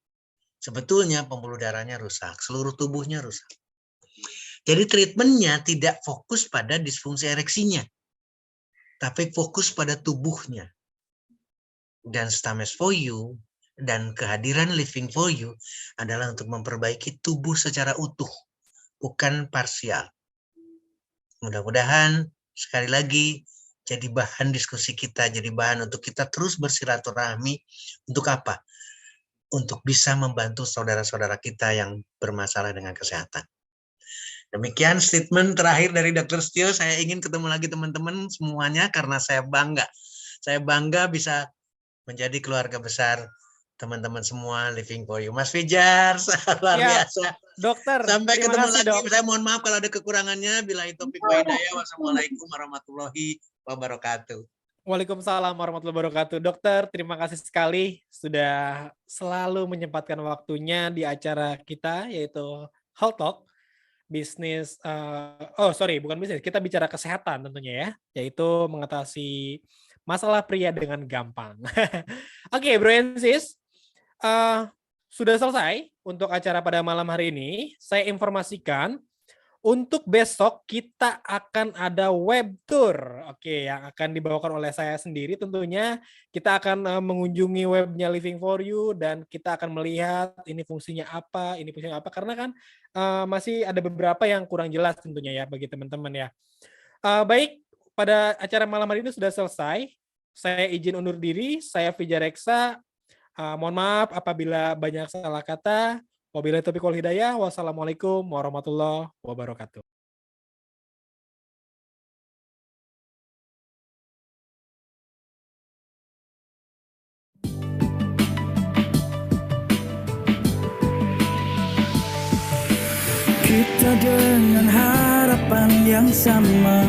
Sebetulnya pembuluh darahnya rusak, seluruh tubuhnya rusak. Jadi treatmentnya tidak fokus pada disfungsi ereksinya, tapi fokus pada tubuhnya. Dan Stames for You dan kehadiran Living for You adalah untuk memperbaiki tubuh secara utuh, bukan parsial. Mudah-mudahan sekali lagi jadi bahan diskusi kita, jadi bahan untuk kita terus bersilaturahmi. Untuk apa? Untuk bisa membantu saudara-saudara kita yang bermasalah dengan kesehatan. Demikian statement terakhir dari Dr. Setio. Saya ingin ketemu lagi teman-teman semuanya karena saya bangga. Saya bangga bisa menjadi keluarga besar teman-teman semua Living for You. Mas Fijar, luar biasa. Dokter, Sampai terima ketemu kasih, lagi. Dok. Saya mohon maaf kalau ada kekurangannya. Billahi taufiq wa hidayah. Wassalamualaikum warahmatullahi wabarakatuh. Waalaikumsalam warahmatullahi wabarakatuh. Dokter, terima kasih sekali sudah selalu menyempatkan waktunya di acara kita, yaitu Health Talk. Bisnis, bukan bisnis, kita bicara kesehatan tentunya ya, yaitu mengatasi masalah pria dengan gampang. Oke, bro and sis, sudah selesai untuk acara pada malam hari ini. Saya informasikan untuk besok kita akan ada web tour, yang akan dibawakan oleh saya sendiri tentunya. Kita akan mengunjungi webnya Living for You dan kita akan melihat ini fungsinya apa, karena kan masih ada beberapa yang kurang jelas tentunya ya bagi teman-teman ya. Baik, pada acara malam hari ini sudah selesai. Saya izin undur diri, saya Vija Reksa. Mohon maaf apabila banyak salah kata. Wabillahi taufiq wal hidayah. Wassalamualaikum warahmatullahi wabarakatuh. Kita dengan harapan yang sama,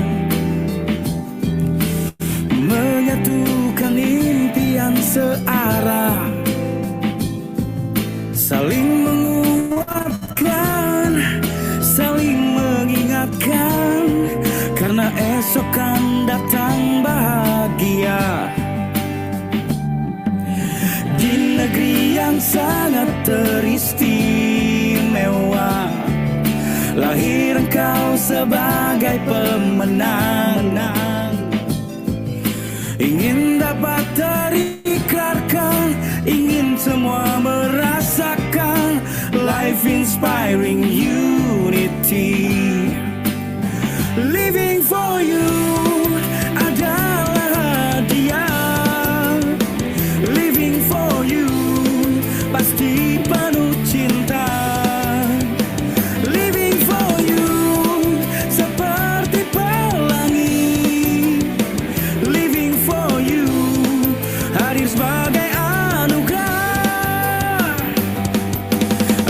menyatukan impian searah, saling menguatkan, saling mengingatkan, karena esok kan datang bahagia. Di negeri yang sangat teristimewa, lahir engkau sebagai pemenang. Ingin dapat terikrarkan, ingin semua merasakan life inspiring unity. Living for you adalah hadiah. Living for you pasti penuh cinta. Living for you seperti pelangi. Living for you hadir sebagai anugerah.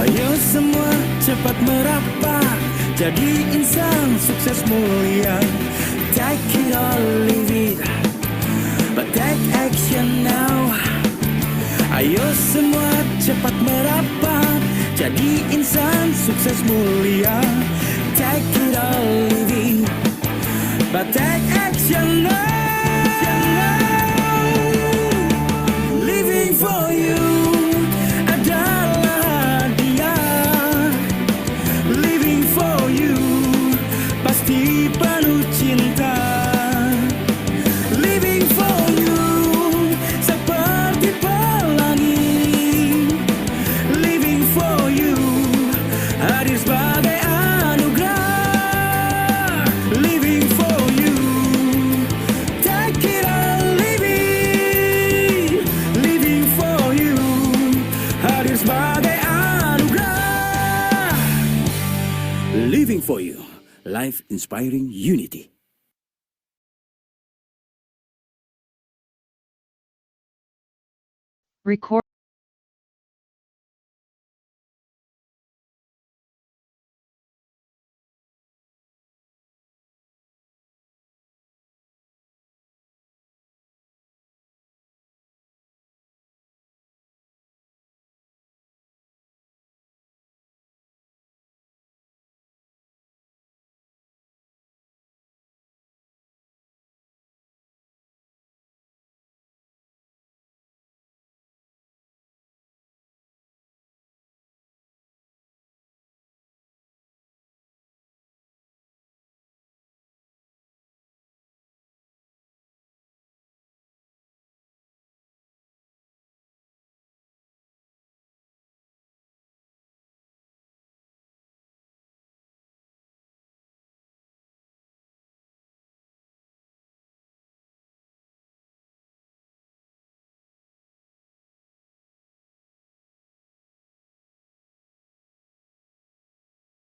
Ayo semua cepat merapat, jadi insan sukses mulia. Take it or leave it, but take action now. Ayo semua cepat merapat, jadi insan sukses mulia. Take it or leave it, but take action now. Living for you adalah hadiah. Living for you pasti penuh cinta. Living for you seperti pelangi. Living for you hadir sebagai anugerah. Living for you, take it or leave it. Living for you hadir sebagai anugerah. Living for you, life inspiring unity. Record